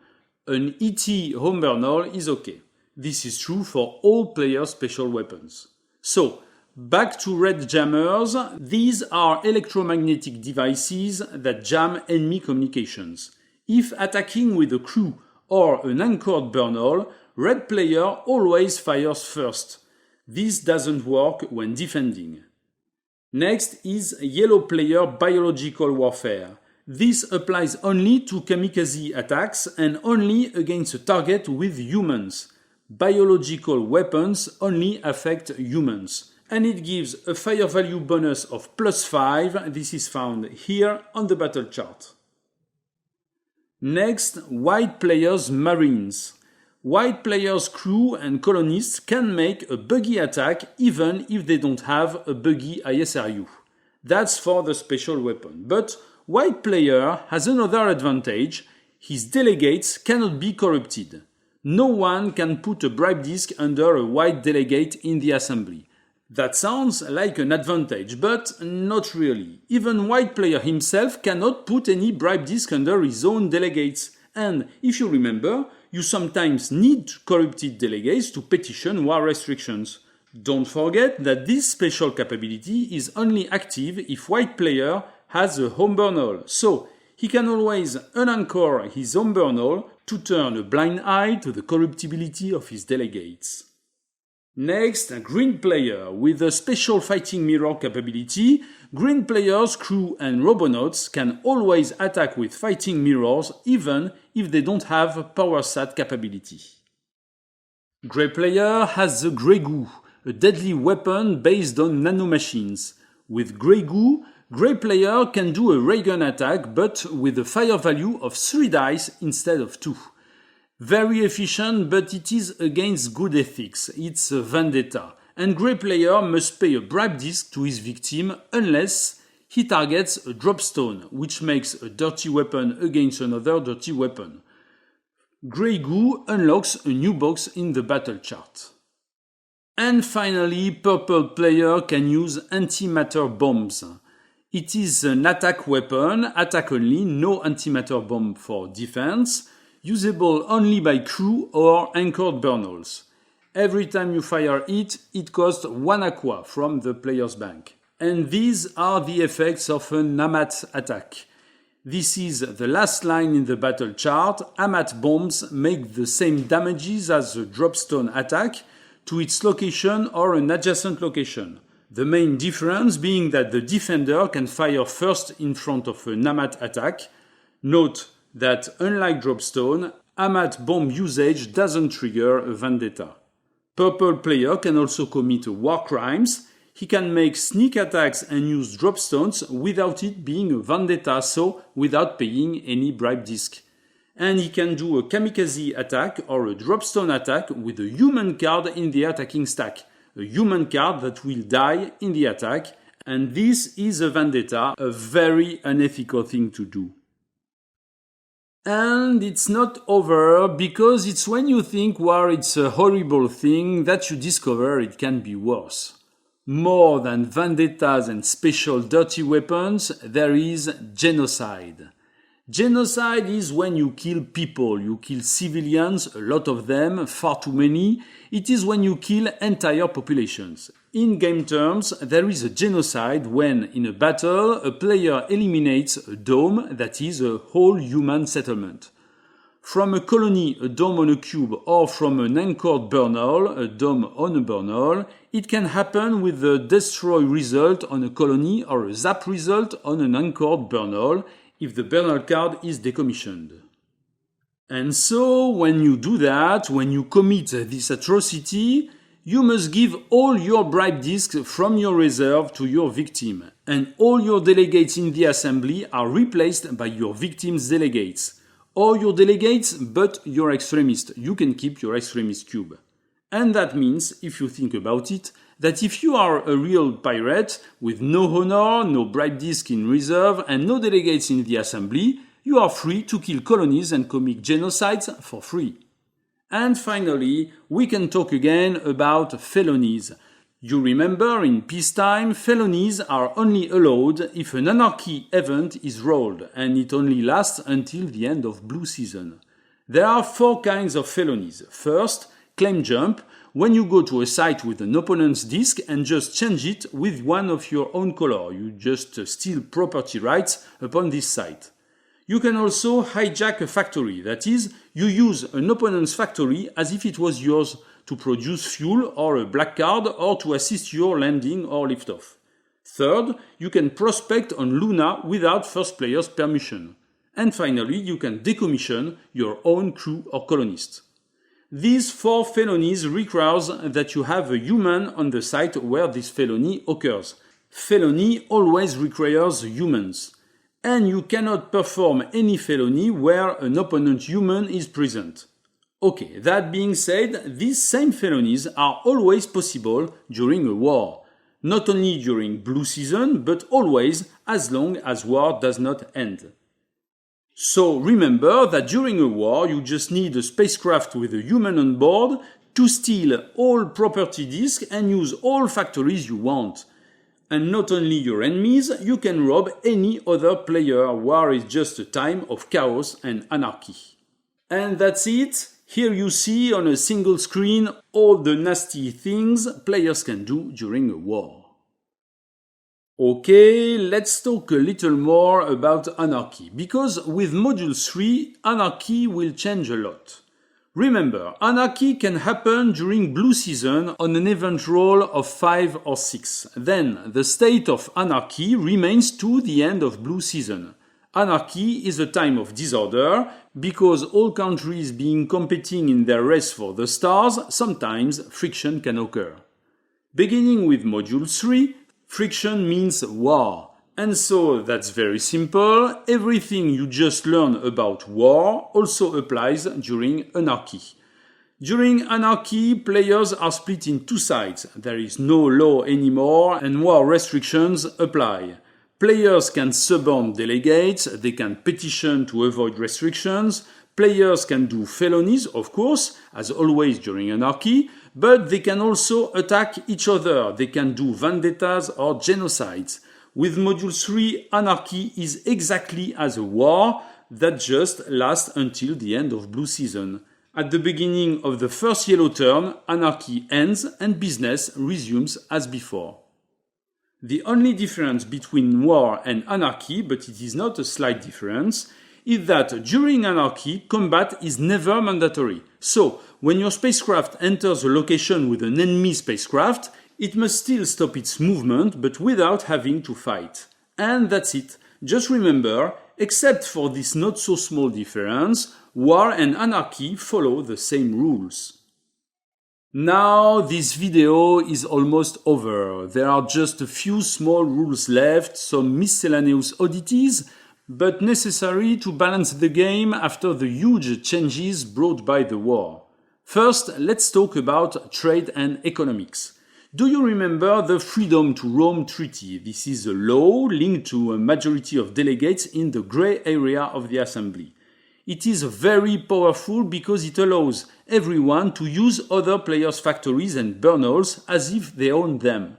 An ET home Bernal is okay. This is true for all players' special weapons. So, back to red jammers. These are electromagnetic devices that jam enemy communications. If attacking with a crew or an anchored Bernal, red player always fires first. This doesn't work when defending. Next is yellow player biological warfare. This applies only to Kamikaze attacks and only against a target with humans. Biological weapons only affect humans. And it gives a fire value bonus of +5. This is found here on the battle chart. Next, white players marines. White players crew and colonists can make a buggy attack even if they don't have a buggy ISRU. That's for the special weapon. But white player has another advantage. His delegates cannot be corrupted. No one can put a bribe disc under a white delegate in the assembly. That sounds like an advantage, but not really. Even white player himself cannot put any bribe disk under his own delegates. And if you remember, you sometimes need corrupted delegates to petition war restrictions. Don't forget that this special capability is only active if white player has a home Bernal, so he can always unanchor his home Bernal to turn a blind eye to the corruptibility of his delegates. Next, a green player. With a special fighting mirror capability, green players, crew and robonauts can always attack with fighting mirrors even if they don't have power sat capability. Grey player has the Grey Goo, a deadly weapon based on nanomachines. With Grey Goo, Grey player can do a Raygun attack but with a fire value of 3 dice instead of 2. Very efficient, but it is against good ethics. It's a vendetta. And Grey player must pay a bribe disk to his victim unless he targets a Dropstone, which makes a dirty weapon against another dirty weapon. Grey Goo unlocks a new box in the battle chart. And finally, purple player can use antimatter bombs. It is an attack weapon, attack only, no antimatter bomb for defense. Usable only by crew or anchored Bernals. Every time you fire it, it costs 1 aqua from the player's bank. And these are the effects of an AMAT attack. This is the last line in the battle chart. AMAT bombs make the same damages as the Dropstone attack to its location or an adjacent location. The main difference being that the defender can fire first in front of an AMAT attack. Note that, unlike Dropstone, AMAT bomb usage doesn't trigger a vendetta. Purple player can also commit war crimes. He can make sneak attacks and use Dropstones without it being a vendetta, so without paying any bribe disk. And he can do a Kamikaze attack or a Dropstone attack with a human card in the attacking stack. A human card that will die in the attack, and this is a vendetta, a very unethical thing to do. And it's not over, because it's when you think war it's a horrible thing that you discover it can be worse. More than vendettas and special dirty weapons, there is genocide. Genocide is when you kill people, you kill civilians, a lot of them, far too many. It is when you kill entire populations. In game terms, there is a genocide when, in a battle, a player eliminates a dome that is a whole human settlement. From a colony, a dome on a cube, or from an anchored Bernal, a dome on a Bernal, it can happen with the destroy result on a colony or a zap result on an anchored Bernal, if the Bernal card is decommissioned. And so, when you do that, when you commit this atrocity, you must give all your bribe disks from your reserve to your victim, and all your delegates in the assembly are replaced by your victim's delegates. Or your delegates, but your extremist. You can keep your extremist cube. And that means, if you think about it, that if you are a real pirate with no honor, no bribe disk in reserve, and no delegates in the assembly, you are free to kill colonies and commit genocides for free. And finally, we can talk again about felonies. You remember, in peacetime, felonies are only allowed if an anarchy event is rolled, and it only lasts until the end of blue season. There are 4 kinds of felonies. First, claim jump, when you go to a site with an opponent's disk and just change it with one of your own color. You just steal property rights upon this site. You can also hijack a factory, that is, you use an opponent's factory as if it was yours to produce fuel or a black card or to assist your landing or liftoff. Third, you can prospect on Luna without first player's permission. And finally, you can decommission your own crew or colonist. These 4 felonies requires that you have a human on the site where this felony occurs. Felony always requires humans. And you cannot perform any felony where an opponent human is present. Okay, that being said, these same felonies are always possible during a war. Not only during blue season, but always as long as war does not end. So remember that during a war you just need a spacecraft with a human on board to steal all property disks and use all factories you want. And not only your enemies, you can rob any other player. War is just a time of chaos and anarchy. And that's it. Here you see on a single screen all the nasty things players can do during a war. Okay, let's talk a little more about Anarchy, because with Module 3, Anarchy will change a lot. Remember, Anarchy can happen during Blue Season on an event roll of 5 or 6. Then, the state of Anarchy remains to the end of Blue Season. Anarchy is a time of disorder, because all countries being competing in their race for the stars, sometimes friction can occur. Beginning with Module 3, friction means war. And so that's very simple. Everything you just learned about war also applies during Anarchy. During Anarchy, players are split in two sides. There is no law anymore and war restrictions apply. Players can suborn delegates, they can petition to avoid restrictions, players can do felonies, of course, as always during Anarchy, but they can also attack each other, they can do vendettas or genocides. With Module 3, Anarchy is exactly as a war that just lasts until the end of Blue Season. At the beginning of the first yellow turn, Anarchy ends and business resumes as before. The only difference between war and Anarchy, but it is not a slight difference, is that during Anarchy, combat is never mandatory. So, when your spacecraft enters a location with an enemy spacecraft, it must still stop its movement, but without having to fight. And that's it. Just remember, except for this not so small difference, war and Anarchy follow the same rules. Now this video is almost over. There are just a few small rules left, some miscellaneous oddities, but necessary to balance the game after the huge changes brought by the war. First, let's talk about trade and economics. Do you remember the Freedom to Roam Treaty? This is a law linked to a majority of delegates in the grey area of the Assembly. It is very powerful because it allows everyone to use other players' factories and Bernals as if they own them.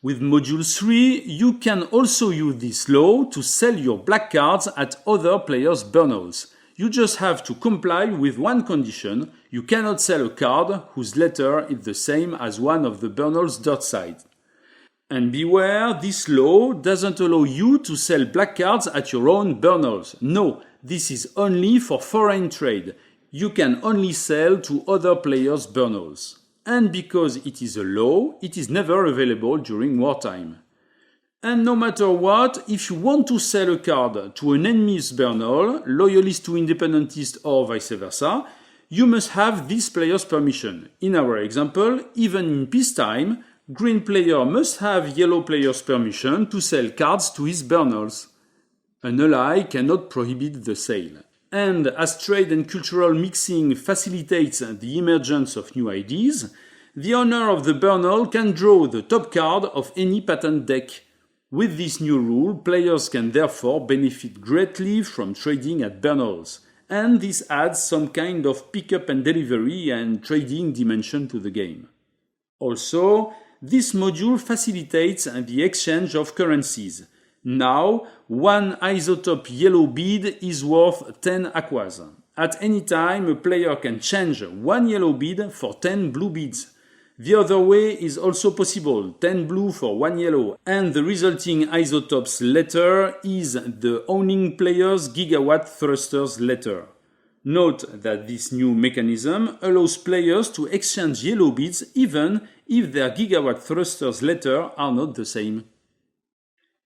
With Module 3, you can also use this law to sell your black cards at other players' Bernals. You just have to comply with one condition: you cannot sell a card whose letter is the same as one of the Bernals' dot side. And beware, this law doesn't allow you to sell black cards at your own Bernals. No, this is only for foreign trade. You can only sell to other players' Bernals. And because it is a law, it is never available during wartime. And no matter what, if you want to sell a card to an enemy's Bernal, loyalist to independentist or vice versa, you must have this player's permission. In our example, even in peacetime, green player must have yellow player's permission to sell cards to his Bernals. An ally cannot prohibit the sale. And as trade and cultural mixing facilitates the emergence of new ideas, the owner of the Bernal can draw the top card of any patent deck. With this new rule, players can therefore benefit greatly from trading at Bernals, and this adds some kind of pick-up and delivery and trading dimension to the game. Also, this module facilitates the exchange of currencies. Now, one isotope yellow bead is worth 10 aquas. At any time, a player can change one yellow bead for 10 blue beads. The other way is also possible, 10 blue for 1 yellow, and the resulting isotope's letter is the owning player's gigawatt thruster's letter. Note that this new mechanism allows players to exchange yellow beads even if their gigawatt thruster's letter are not the same.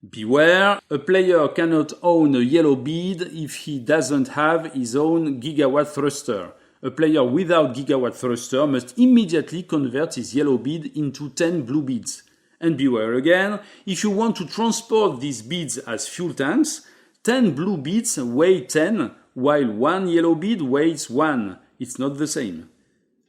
Beware, a player cannot own a yellow bead if he doesn't have his own gigawatt thruster. A player without gigawatt thruster must immediately convert his yellow bead into 10 blue beads. And beware again, if you want to transport these beads as fuel tanks, 10 blue beads weigh 10, while 1 yellow bead weighs 1. It's not the same.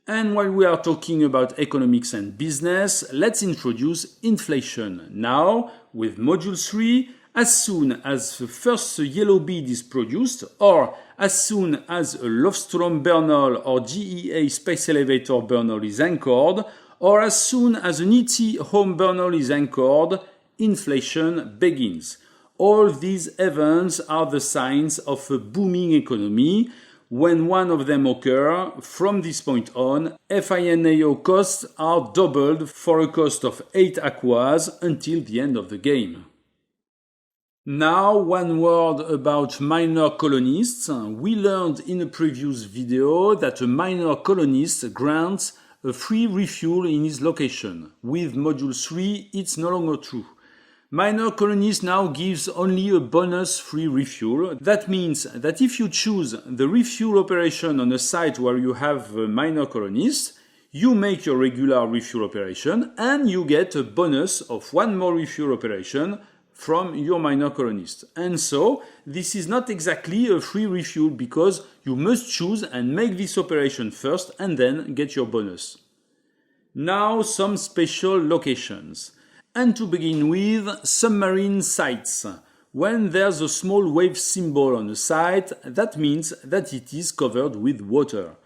And while we are talking about economics and business, let's introduce inflation. Now, with Module 3, As soon as the first yellow bead is produced, or as soon as a Lovestrom Bernal or GEA Space Elevator Bernal is anchored, or as soon as an ET home Bernal is anchored, inflation begins. All these events are the signs of a booming economy. When one of them occurs, from this point on, FINAO costs are doubled for a cost of 8 aquas until the end of the game. Now, one word about minor colonists. We learned in a previous video that a minor colonist grants a free refuel in his location. With Module 3, it's no longer true. Minor colonist now gives only a bonus free refuel. That means that if you choose the refuel operation on a site where you have a minor colonist, you make your regular refuel operation and you get a bonus of one more refuel operation from your minor colonist. And so, this is not exactly a free refuel because you must choose and make this operation first and then get your bonus. Now, some special locations. And to begin with, submarine sites. When there's a small wave symbol on a site, that means that it is covered with water.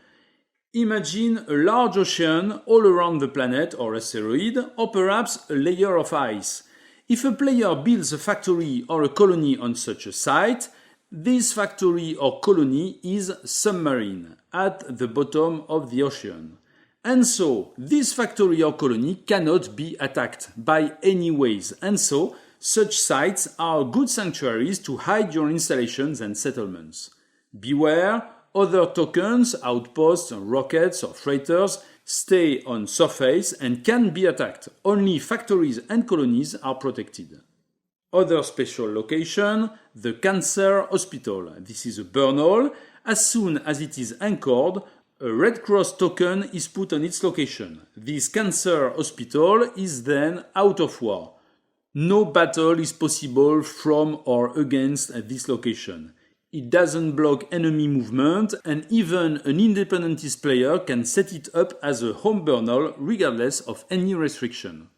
Imagine a large ocean all around the planet or asteroid, or perhaps a layer of ice. If a player builds a factory or a colony on such a site, this factory or colony is submarine, at the bottom of the ocean. And so, this factory or colony cannot be attacked by any ways, and so, such sites are good sanctuaries to hide your installations and settlements. Beware, other tokens, outposts, rockets or freighters stay on surface and can be attacked. Only factories and colonies are protected. Other special location, the Cancer Hospital. This is a Bernal. As soon as it is anchored, a Red Cross token is put on its location. This Cancer Hospital is then out of war. No battle is possible from or against this location. It doesn't block enemy movement, and even an independentist player can set it up as a home Bernal regardless of any restriction.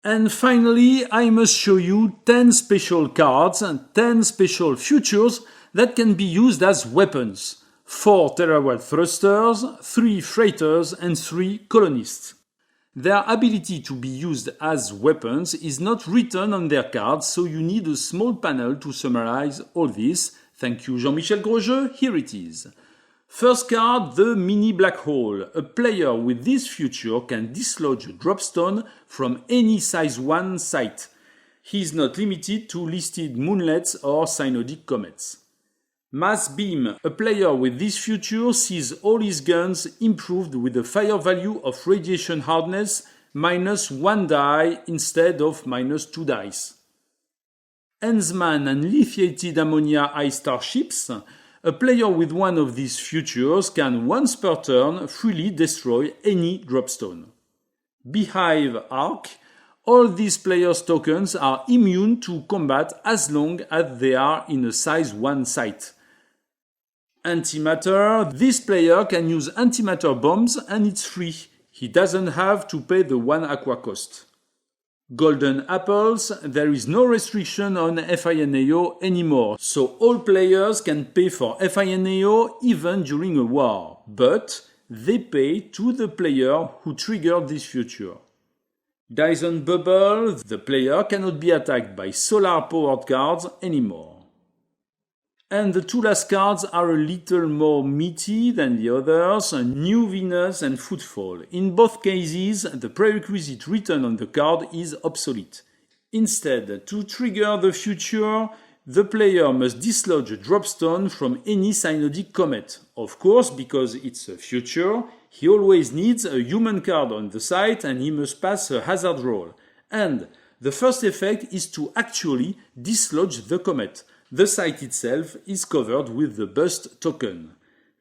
And finally, I must show you 10 special cards and 10 special futures that can be used as weapons. 4 terawatt thrusters, 3 freighters, and 3 colonists. Their ability to be used as weapons is not written on their cards, so you need a small panel to summarize all this. Thank you, Jean-Michel Grosjeu. Here it is. First card, the Mini Black Hole. A player with this feature can dislodge a Dropstone from any size 1 site. He is not limited to listed moonlets or synodic comets. Mass Beam. A player with this feature sees all his guns improved with a fire value of radiation hardness -1 die instead of -2 dice. Ensman and lithiated ammonia ice starships. A player with one of these features can once per turn freely destroy any Dropstone. Beehive Arc. All these players' tokens are immune to combat as long as they are in a size 1 site. Antimatter. This player can use antimatter bombs and it's free. He doesn't have to pay the 1 aqua cost. Golden Apples. There is no restriction on FINAO anymore, so all players can pay for FINAO even during a war, but they pay to the player who triggered this feature. Dyson Bubble. The player cannot be attacked by solar-powered cards anymore. And the two last cards are a little more meaty than the others, New Venus and Footfall. In both cases, the prerequisite written on the card is obsolete. Instead, to trigger the feature, the player must dislodge a Dropstone from any synodic comet. Of course, because it's a feature, he always needs a human card on the site and he must pass a hazard roll. And the first effect is to actually dislodge the comet. The site itself is covered with the bust token.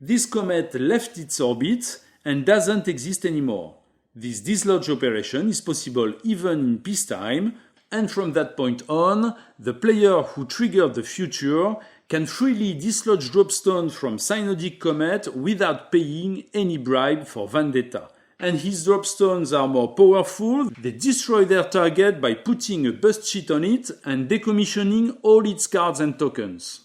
This comet left its orbit and doesn't exist anymore. This dislodge operation is possible even in peacetime, and from that point on, the player who triggered the feature can freely dislodge Dropstone from synodic comet without paying any bribe for Vendetta. and his dropstones are more powerful. They destroy their target by putting a bust cheat on it and decommissioning all its cards and tokens.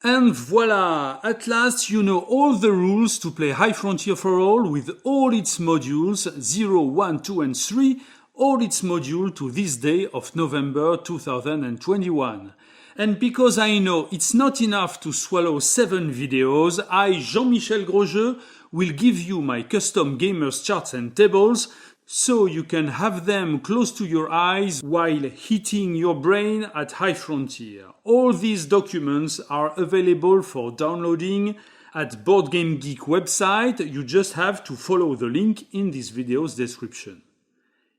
And voila! At last you know all the rules to play High Frontier for All with all its modules, 0, 1, 2 and 3, all its modules to this day of November 2021. And because I know it's not enough to swallow 7 videos, I, Jean-Michel Grosjeu, will give you my custom gamers charts and tables so you can have them close to your eyes while hitting your brain at High Frontier. All these documents are available for downloading at Board Game Geek website. You just have to follow the link in this video's description.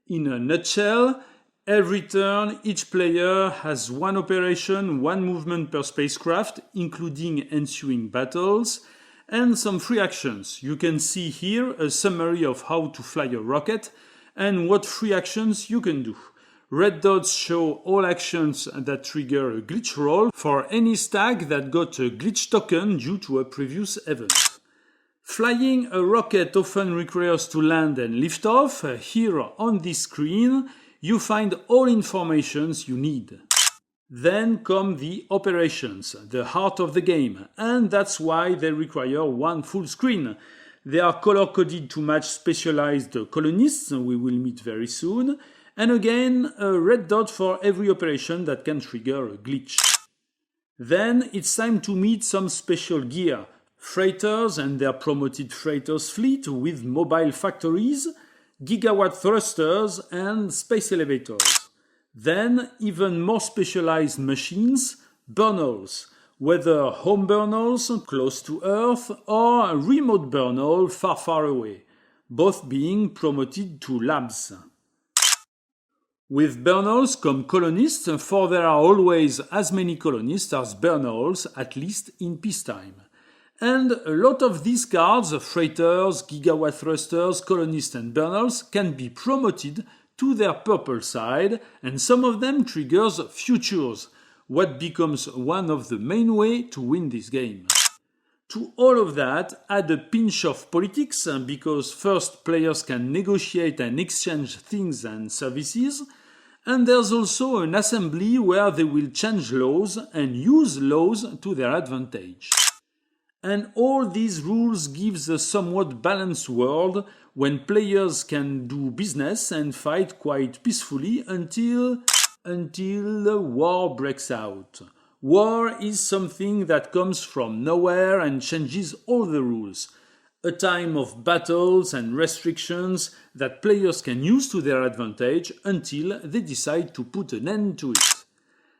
In a nutshell, every turn, each player has one operation, one movement per spacecraft, including ensuing battles, and some free actions. You can see here a summary of how to fly a rocket and what free actions you can do. Red dots show all actions that trigger a glitch roll for any stag that got a glitch token due to a previous event. Flying a rocket often requires to land and lift off. Here on this screen, you find all informations you need. Then come the operations, the heart of the game, and that's why they require one full screen. They are color-coded to match specialized colonists, we will meet very soon, and again a red dot for every operation that can trigger a glitch. Then it's time to meet some special gear, freighters and their promoted freighters fleet with mobile factories, gigawatt thrusters and space elevators. Then, even more specialized machines, Bernals, whether home Bernals close to Earth or remote Bernal far away, both being promoted to labs. With Bernals come colonists, for there are always as many colonists as Bernals, at least in peacetime. And a lot of these cards, freighters, gigawatt thrusters, colonists and Bernals, can be promoted to their purple side, and some of them triggers futures, what becomes one of the main way to win this game. To all of that, add a pinch of politics, because first players can negotiate and exchange things and services, and there's also an assembly where they will change laws and use laws to their advantage. And all these rules gives a somewhat balanced world when players can do business and fight quite peacefully until the war breaks out. War is something that comes from nowhere and changes all the rules. A time of battles and restrictions that players can use to their advantage until they decide to put an end to it.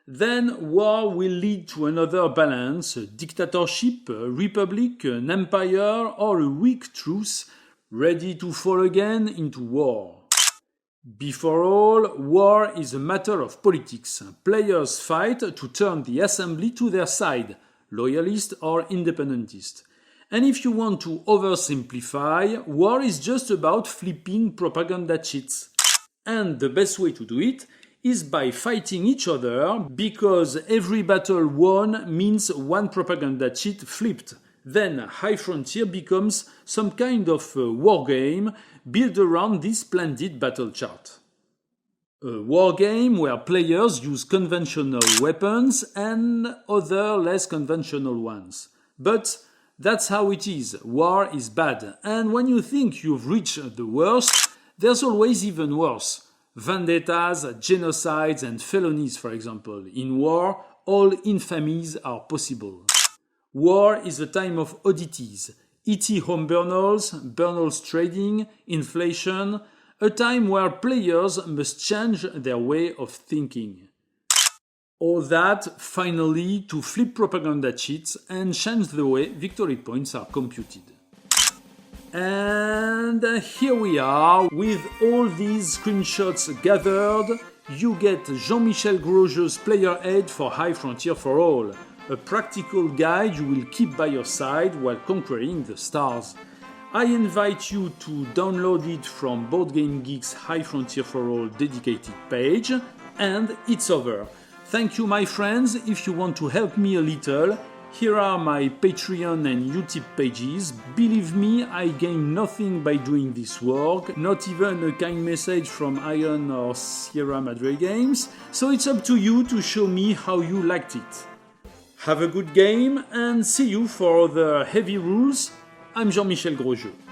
Then war will lead to another balance, a dictatorship, a republic, an empire, or a weak truce, ready to fall again into war. Before all, war is a matter of politics. Players fight to turn the assembly to their side, loyalist or independentist. And if you want to oversimplify, war is just about flipping propaganda cheats. And the best way to do it is by fighting each other, because every battle won means one propaganda cheat flipped. Then High Frontier becomes some kind of war game built around this splendid battle chart. A war game where players use conventional weapons and other less conventional ones. But that's how it is. War is bad. And when you think you've reached the worst, there's always even worse. Vendettas, genocides and felonies, for example. In war, all infamies are possible. War is a time of oddities. E.T. home Bernals, Bernals trading, inflation, a time where players must change their way of thinking. All that, finally, to flip propaganda cheats and change the way victory points are computed. And here we are, with all these screenshots gathered, you get Jean-Michel Grosjeu's player aid for High Frontier for All, a practical guide you will keep by your side while conquering the stars. I invite you to download it from Board Game Geek's High Frontier for All dedicated page, and it's over. Thank you, my friends. If you want to help me a little, Here are my Patreon and Utip pages. Believe me, I gain nothing by doing this work, not even a kind message from Ion or Sierra Madre Games, so it's up to you to show me how you liked it. Have a good game and see you for other heavy rules. I'm Jean-Michel Grosjeu.